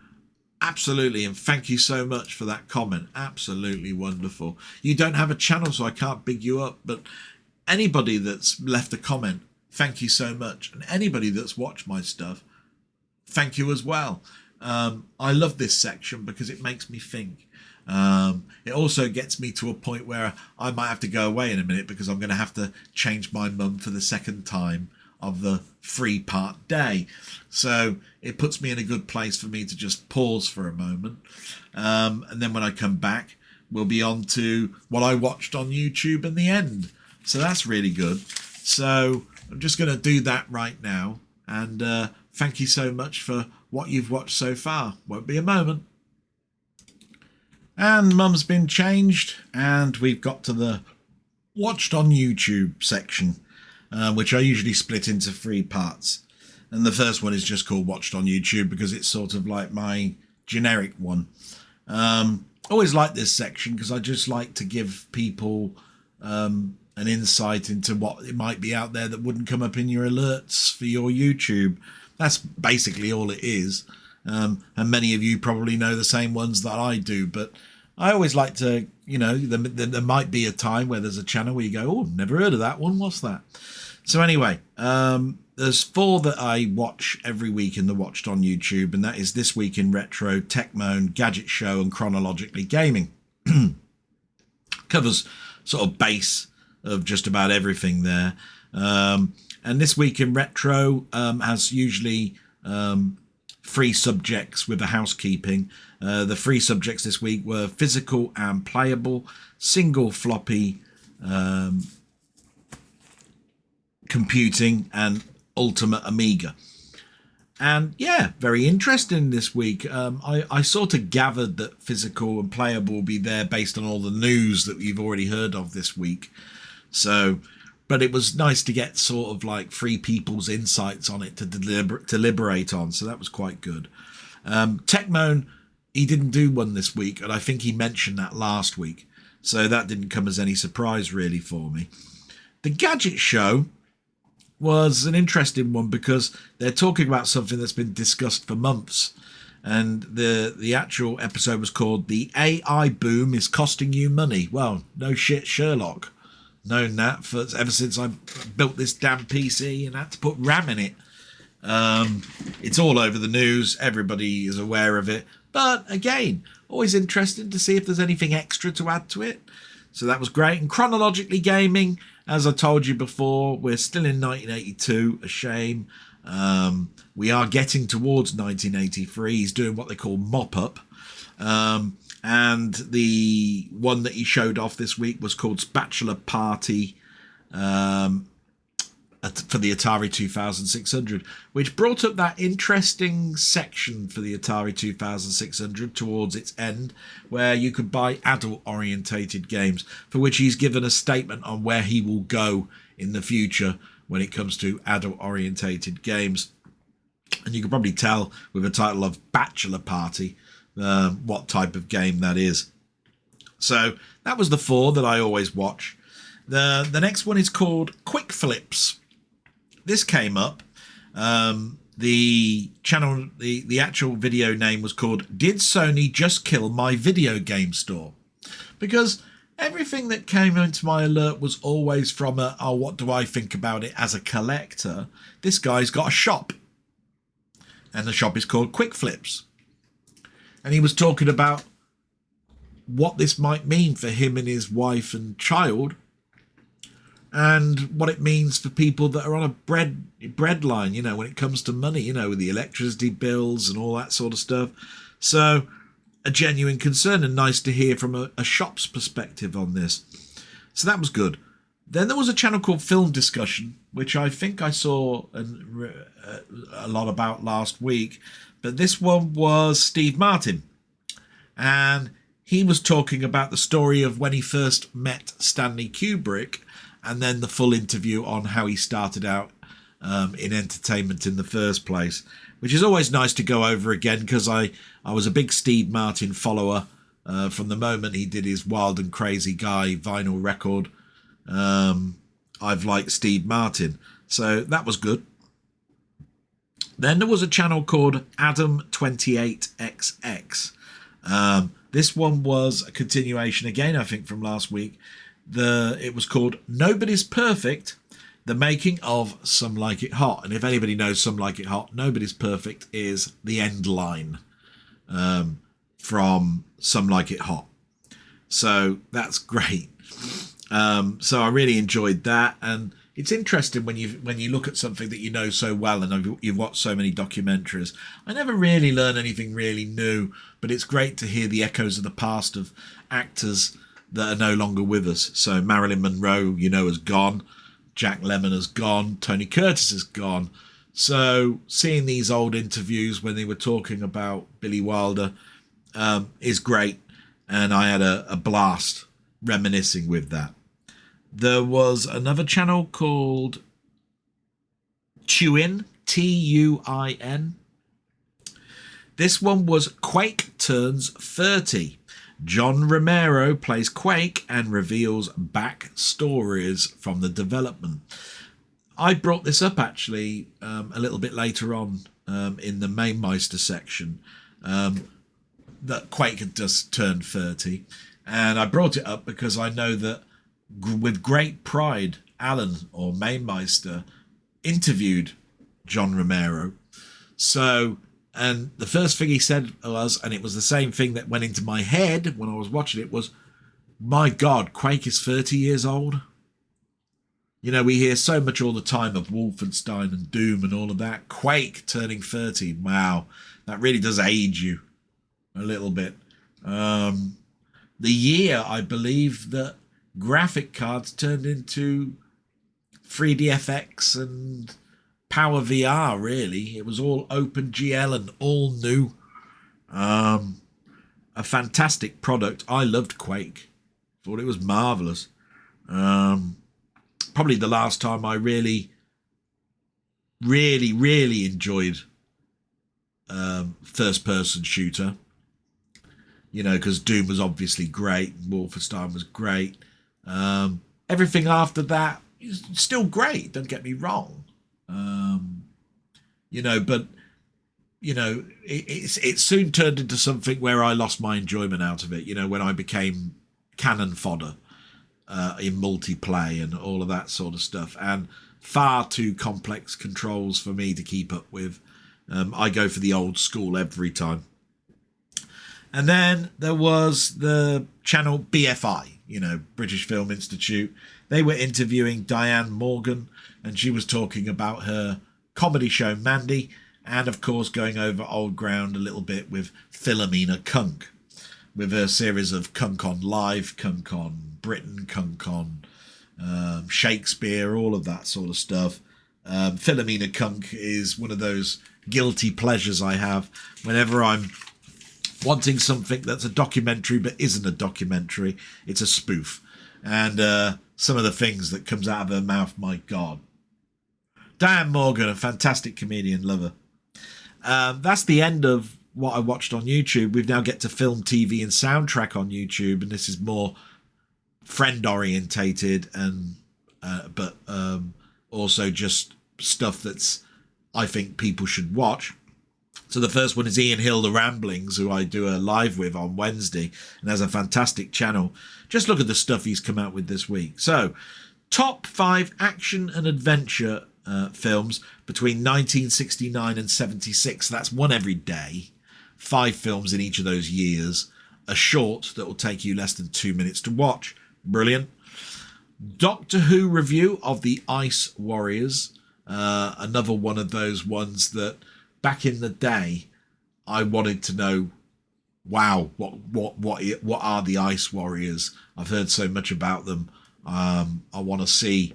Speaker 1: Absolutely, and thank you so much for that comment. Absolutely wonderful. You don't have a channel, so I can't big you up, but anybody that's left a comment, thank you so much. And anybody that's watched my stuff, thank you as well. I love this section because it makes me think. It also gets me to a point where I might have to go away in a minute because I'm going to have to change my mum for the second time of the 3-part day. So it puts me in a good place for me to just pause for a moment. And then when I come back, we'll be on to what I watched on YouTube in the end. So that's really good. So I'm just going to do that right now. And thank you so much for what you've watched so far. Won't be a moment. And mum's been changed, and we've got to the watched on YouTube section, which I usually split into 3 parts. And the first one is just called watched on YouTube because it's sort of like my generic one. Always like this section because I just like to give people an insight into what it might be out there that wouldn't come up in your alerts for your YouTube. That's basically all it is. And many of you probably know the same ones that I do, but I always like to, you know, there might be a time where there's a channel where you go, oh, never heard of that one. What's that? So anyway, there's 4 that I watch every week in the Watched on YouTube, and that is This Week in Retro, Techmoan, Gadget Show, and Chronologically Gaming. Covers sort of base of just about everything there. And This Week in Retro has usually 3 subjects with the housekeeping. The 3 subjects this week were physical and playable, single floppy computing, and Ultimate Amiga. And yeah, very interesting this week. I sort of gathered that physical and playable will be there based on all the news that you've already heard of this week. So, but it was nice to get sort of like 3 people's insights on it to deliberate on. So that was quite good. Techmoan, he didn't do one this week, and I think he mentioned that last week. So that didn't come as any surprise really for me. The Gadget Show was an interesting one because they're talking about something that's been discussed for months. And the actual episode was called The AI Boom is Costing You Money. Well, no shit, Sherlock. Known that for ever since I built this damn PC and had to put RAM in it. It's all over the news. Everybody is aware of it. But again, always interesting to see if there's anything extra to add to it. So that was great. And Chronologically Gaming, as I told you before, we're still in 1982. A shame. We are getting towards 1983. He's doing what they call mop-up. And the one that he showed off this week was called Bachelor Party for the Atari 2600, which brought up that interesting section for the Atari 2600 towards its end, where you could buy adult-orientated games, for which he's given a statement on where he will go in the future when it comes to adult-orientated games. And you can probably tell with the title of Bachelor Party what type of game that is. So that was the 4 that I always watch. The next one is called Quick Flips. This came up. The channel, the actual video name was called Did Sony Just Kill My Video Game Store? Because everything that came into my alert was always from oh, what do I think about it as a collector? This guy's got a shop. And the shop is called Quick Flips. And he was talking about what this might mean for him and his wife and child, and what it means for people that are on a bread line, you know, when it comes to money, you know, with the electricity bills and all that sort of stuff. So a genuine concern, and nice to hear from a shop's perspective on this. So that was good. Then there was a channel called Film Discussion, which I think I saw a lot about last week. But this one was Steve Martin. And he was talking about the story of when he first met Stanley Kubrick, and then the full interview on how he started out in entertainment in the first place, which is always nice to go over again, because I was a big Steve Martin follower from the moment he did his Wild and Crazy Guy vinyl record. I've liked Steve Martin, so that was good. Then there was a channel called Adam28XX. This one was a continuation again, I think, from last week. It was called Nobody's Perfect, the making of Some Like It Hot. And if anybody knows Some Like It Hot, Nobody's Perfect is the end line from Some Like It Hot. So that's great. So I really enjoyed that. And it's interesting when you look at something that you know so well, and you've watched so many documentaries. I never really learn anything really new, but it's great to hear the echoes of the past of actors that are no longer with us. So Marilyn Monroe, has gone. Jack Lemmon has gone. Tony Curtis has gone. So seeing these old interviews when they were talking about Billy Wilder is great. And I had a blast reminiscing with that. There was another channel called Tuin, Tuin. This one was Quake Turns 30. John Romero plays Quake and reveals back stories from the development. I brought this up actually a little bit later on in the Mainmeister section, that Quake had just turned 30. And I brought it up because I know that with great pride, Alan, or Mainmeister, interviewed John Romero. So, and the first thing he said was, and it was the same thing that went into my head when I was watching it, was, my God, Quake is 30 years old. We hear so much all the time of Wolfenstein and Doom and all of that. Quake turning 30. Wow. That really does age you a little bit. The year, I believe, that graphic cards turned into 3DFX and Power VR, really. It was all OpenGL and all new. A fantastic product. I loved Quake. Thought it was marvellous. Probably the last time I really enjoyed first-person shooter. Because Doom was obviously great. Wolfenstein was great. Everything after that is still great, don't get me wrong. But it soon turned into something where I lost my enjoyment out of it, when I became cannon fodder in multiplayer and all of that sort of stuff, and far too complex controls for me to keep up with. I go for the old school every time. And then there was the channel BFI, British Film Institute. They were interviewing Diane Morgan, and she was talking about her comedy show Mandy, and of course going over old ground a little bit with Philomena Kunk, with her series of Kunk on Live, Kunk on Britain, Kunk on Shakespeare, all of that sort of stuff. Philomena Kunk is one of those guilty pleasures I have whenever I'm wanting something that's a documentary but isn't a documentary. It's a spoof. And some of the things that comes out of her mouth, my God. Diane Morgan, a fantastic comedian, love her. That's the end of what I watched on YouTube. We've now get to film, TV and soundtrack on YouTube, and this is more friend orientated, and but also just stuff that's I think people should watch. So the first one is Ian Hill, The Ramblings, who I do a live with on Wednesday, and has a fantastic channel. Just look at the stuff he's come out with this week. So, top 5 action and adventure films between 1969 and 76. That's one every day. 5 films in each of those years. A short that will take you less than 2 minutes to watch. Brilliant. Doctor Who review of The Ice Warriors. Another one of those ones that back in the day I wanted to know, wow, what are the Ice Warriors? I've heard so much about them I want to see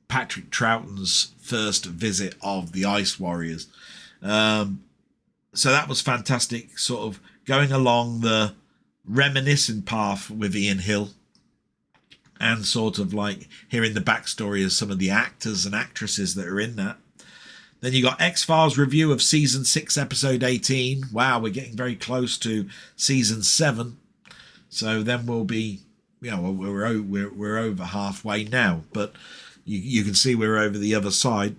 Speaker 1: Patrick Troughton's first visit of the Ice Warriors. So that was fantastic, sort of going along the reminiscent path with Ian Hill and sort of like hearing the backstory of some of the actors and actresses that are in that. Then you got X-Files review of season 6, episode 18. Wow, we're getting very close to season 7. So then we'll be, we're over halfway now, but you can see we're over the other side.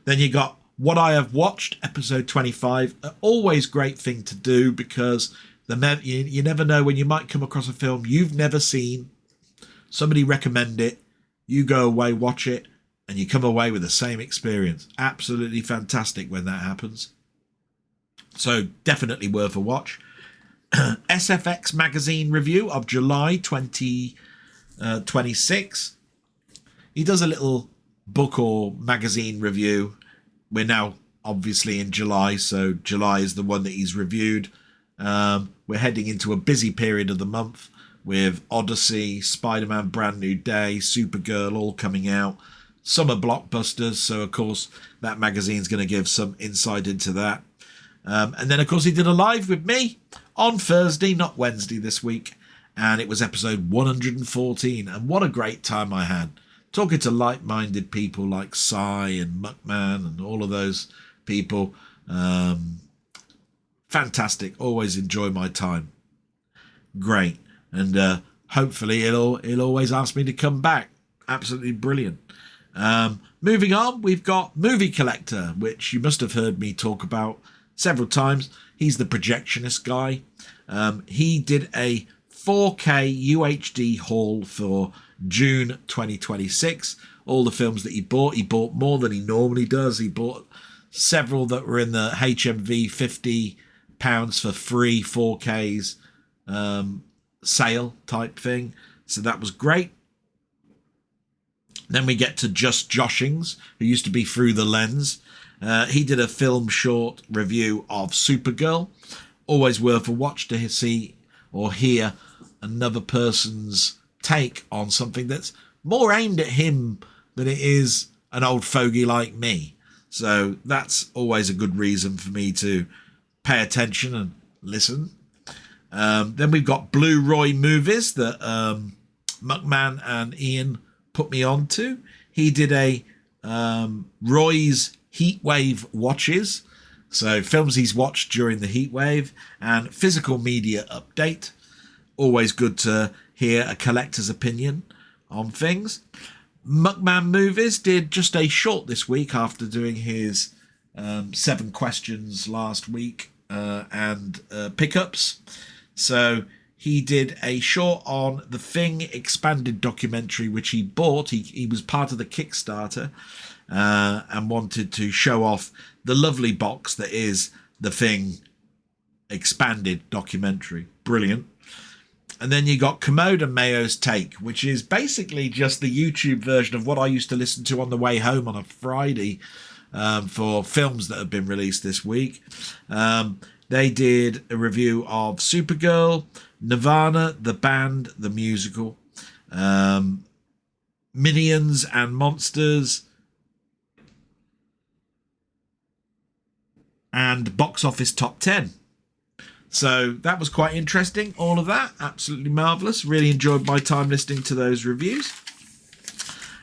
Speaker 1: Then you got What I Have Watched, episode 25. Always great thing to do, because you never know when you might come across a film you've never seen. Somebody recommend it. You go away, watch it, and you come away with the same experience. Absolutely fantastic when that happens. So definitely worth a watch. SFX magazine review of July 2026. He does a little book or magazine review. We're now obviously in July, so July is the one that he's reviewed. We're heading into a busy period of the month with Odyssey, Spider-Man Brand New Day, Supergirl all coming out. Summer blockbusters, so of course that magazine's going to give some insight into that. And then of course he did a live with me on Thursday, not Wednesday this week, and it was episode 114, and what a great time I had. Talking to like-minded people like Cy and Muckman and all of those people. Fantastic. Always enjoy my time. Great. And hopefully he'll always ask me to come back. Absolutely brilliant. Moving on, we've got Movie Collector, which you must have heard me talk about several times. He's the projectionist guy. He did a 4K UHD haul for June 2026. All the films that he bought more than he normally does. He bought several that were in the HMV £50 for free 4Ks sale type thing. So that was great. Then we get to Just Joshings, who used to be Through the Lens. He did a film short review of Supergirl. Always worth a watch to see or hear another person's take on something that's more aimed at him than it is an old fogey like me. So that's always a good reason for me to pay attention and listen. Then we've got Blue Roy movies that Muckman and Ian put me on to. He did a Roy's Heatwave watches, so films he's watched during the heatwave, and physical media update. Always good to hear a collector's opinion on things. Muckman Movies did just a short this week after doing his 7 questions last week and pickups. So he did a short on The Thing expanded documentary, which he bought. He was part of the Kickstarter and wanted to show off the lovely box that is The Thing expanded documentary. Brilliant. And then you got Commode and Mayo's Take, which is basically just the YouTube version of what I used to listen to on the way home on a Friday for films that have been released this week. They did a review of Supergirl, Nirvana, the band, the musical, Minions and Monsters, and Box Office Top 10. So that was quite interesting, all of that. Absolutely marvellous. Really enjoyed my time listening to those reviews.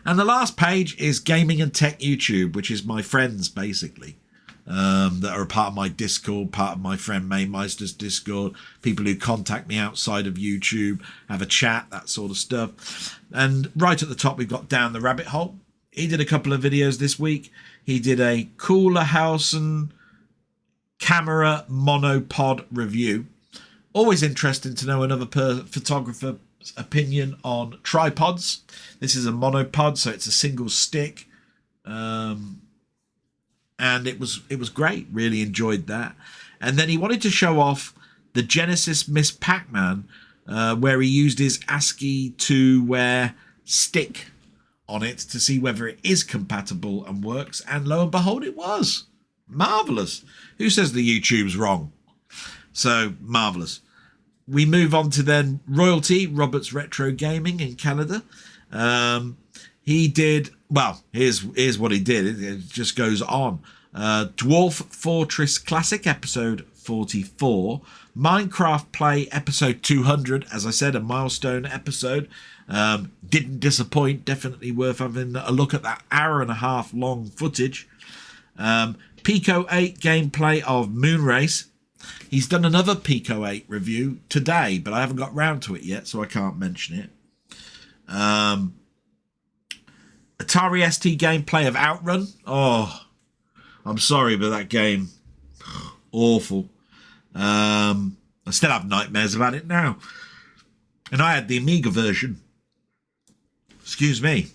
Speaker 1: And the last page is Gaming and Tech YouTube, which is my friends, basically, that are a part of my Discord, part of my friend Maymeister's Discord, people who contact me outside of YouTube, have a chat, that sort of stuff. And right at the top, we've got Down the Rabbit Hole. He did a couple of videos this week. He did a Coolerhausen camera monopod review. Always interesting to know another photographer's opinion on tripods. This is a monopod, so it's a single stick, and it was great. Really enjoyed that. And then he wanted to show off the Genesis Miss Pac-Man, where he used his ASCII to wear stick on it to see whether it is compatible and works, and lo and behold, it was. Marvellous. Who says the YouTube's wrong? So, marvellous. we move on to then Royalty, Robert's Retro Gaming in Canada. He did, well, here's what he did. It just goes on. Dwarf Fortress Classic, episode 44. Minecraft Play, episode 200. As I said, a milestone episode. Didn't disappoint. Definitely worth having a look at that hour-and-a-half long footage. Pico 8 gameplay of Moonrace. He's done another Pico 8 review today, but I haven't got round to it yet, so I can't mention it. Atari ST gameplay of Outrun. Oh, I'm sorry, but that game, awful. I still have nightmares about it now. And I had the Amiga version. Excuse me.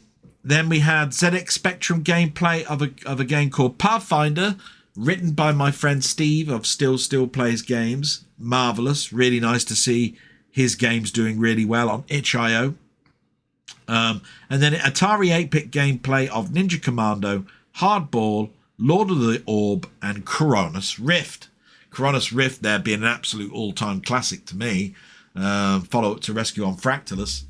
Speaker 1: Then we had ZX Spectrum gameplay of a game called Pathfinder, written by my friend Steve of Still Plays Games. Marvellous. Really nice to see his games doing really well on itch.io. And then Atari 8-bit gameplay of Ninja Commando, Hardball, Lord of the Orb, and Coronis Rift. Coronis Rift there being an absolute all-time classic to me. Follow-up to Rescue on Fractalus.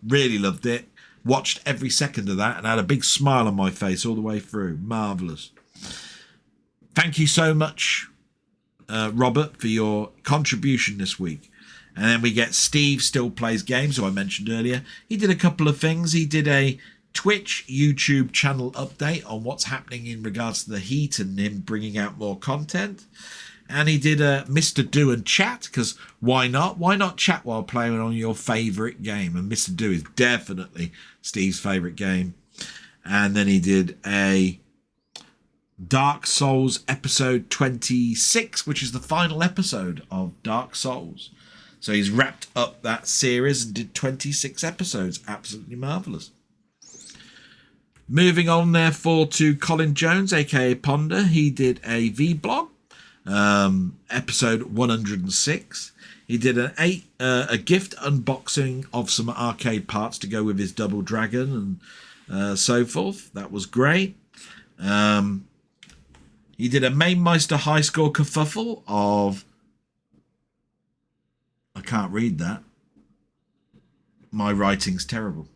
Speaker 1: Really loved it. Watched every second of that and had a big smile on my face all the way through. Marvellous. Thank you so much, Robert, for your contribution this week. And then we get Steve Still Plays Games, who I mentioned earlier. He did a couple of things. He did a Twitch, YouTube channel update on what's happening in regards to the heat and him bringing out more content. And he did a Mr. Do and chat, because why not? Why not chat while playing on your favourite game? And Mr. Do is definitely Steve's favourite game. And then he did a Dark Souls episode 26, which is the final episode of Dark Souls. So he's wrapped up that series and did 26 episodes. Absolutely marvellous. Moving on, therefore, to Colin Jones, aka Ponder. He did a Vblog, episode 106. He did a gift unboxing of some arcade parts to go with his Double Dragon and so forth. That was great. He did a Mainmeister high score kerfuffle of... I can't read that. My writing's terrible.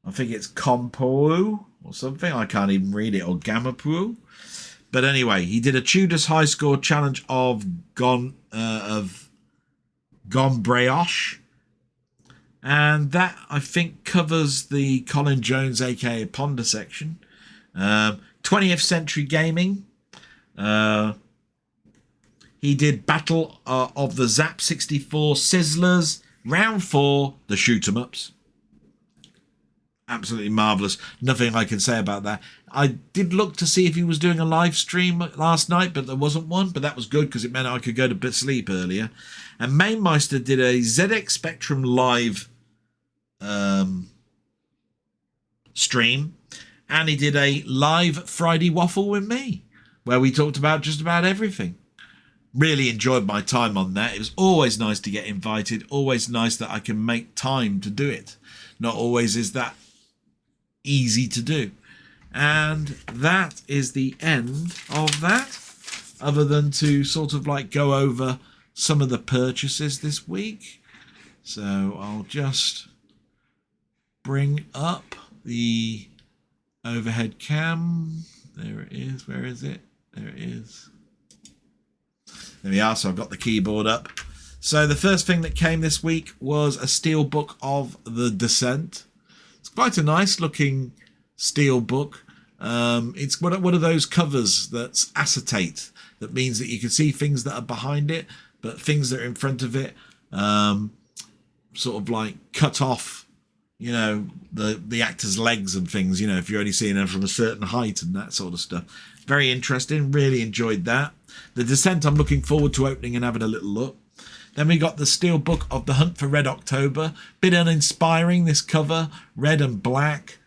Speaker 1: I think it's Compo or something. I can't even read it. Or Gamapoo. But anyway, he did a Tudor's high score challenge of Gone Brioche. And that, I think, covers the Colin Jones, aka Ponder section. 20th Century Gaming. He did Battle of the Zap 64 Sizzlers. Round 4, the shoot 'em ups. Absolutely marvellous. Nothing I can say about that. I did look to see if he was doing a live stream last night, but there wasn't one. But that was good because it meant I could go to sleep earlier. And Mainmeister did a ZX Spectrum live stream. And he did a live Friday waffle with me, where we talked about just about everything. Really enjoyed my time on that. It was always nice to get invited. Always nice that I can make time to do it. Not always is that easy to do. And that is the end of that. Other than to sort of like go over some of the purchases this week. So I'll just bring up the overhead cam. There it is. Where is it? There it is. There we are. So I've got the keyboard up. So the first thing that came this week was a steelbook of The Descent. It's quite a nice looking steelbook. It's one of those covers that's acetate. That means that you can see things that are behind it, but things that are in front of it, sort of like cut off, you know, the actor's legs and things, you know, if you're only seeing them from a certain height and that sort of stuff. Very interesting. Really enjoyed that. The Descent I'm looking forward to opening and having a little look. Then we got the steelbook of The Hunt for Red October. Bit uninspiring, this cover. Red and black.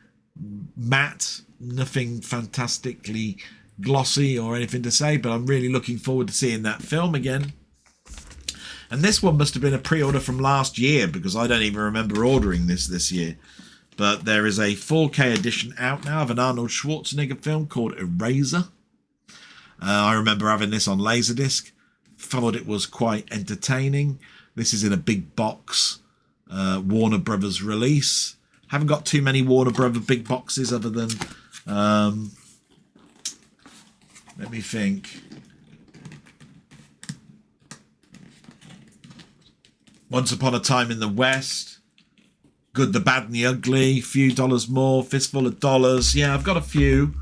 Speaker 1: Matte. Nothing fantastically glossy or anything to say, but I'm really looking forward to seeing that film again. And this one must have been a pre-order from last year, because I don't even remember ordering this year. But there is a 4K edition out now of an Arnold Schwarzenegger film called Eraser. I remember having this on Laserdisc. thought it was quite entertaining. This is in a big box Warner Brothers release. Haven't got too many Warner Brothers big boxes other than, let me think. Once Upon a Time in the West, Good, the Bad and the Ugly, Few Dollars More, Fistful of Dollars. Yeah, I've got a few.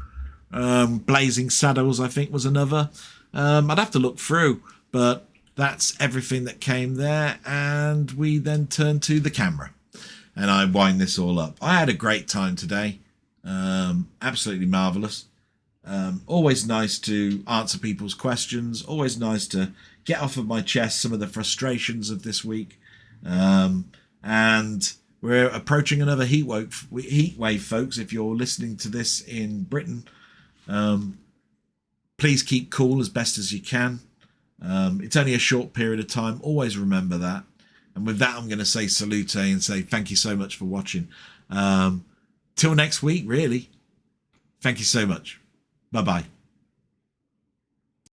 Speaker 1: Blazing Saddles, I think, was another. I'd have to look through, but that's everything that came there. And we then turn to the camera and I wind this all up. I had a great time today. Absolutely marvelous. Always nice to answer people's questions. Always nice to get off of my chest some of the frustrations of this week. And we're approaching another heat wave, folks. If you're listening to this in Britain, please keep cool as best as you can. It's only a short period of time. Always remember that. And with that, I'm going to say salute and say thank you so much for watching. Till next week, really. Thank you so much. Bye-bye.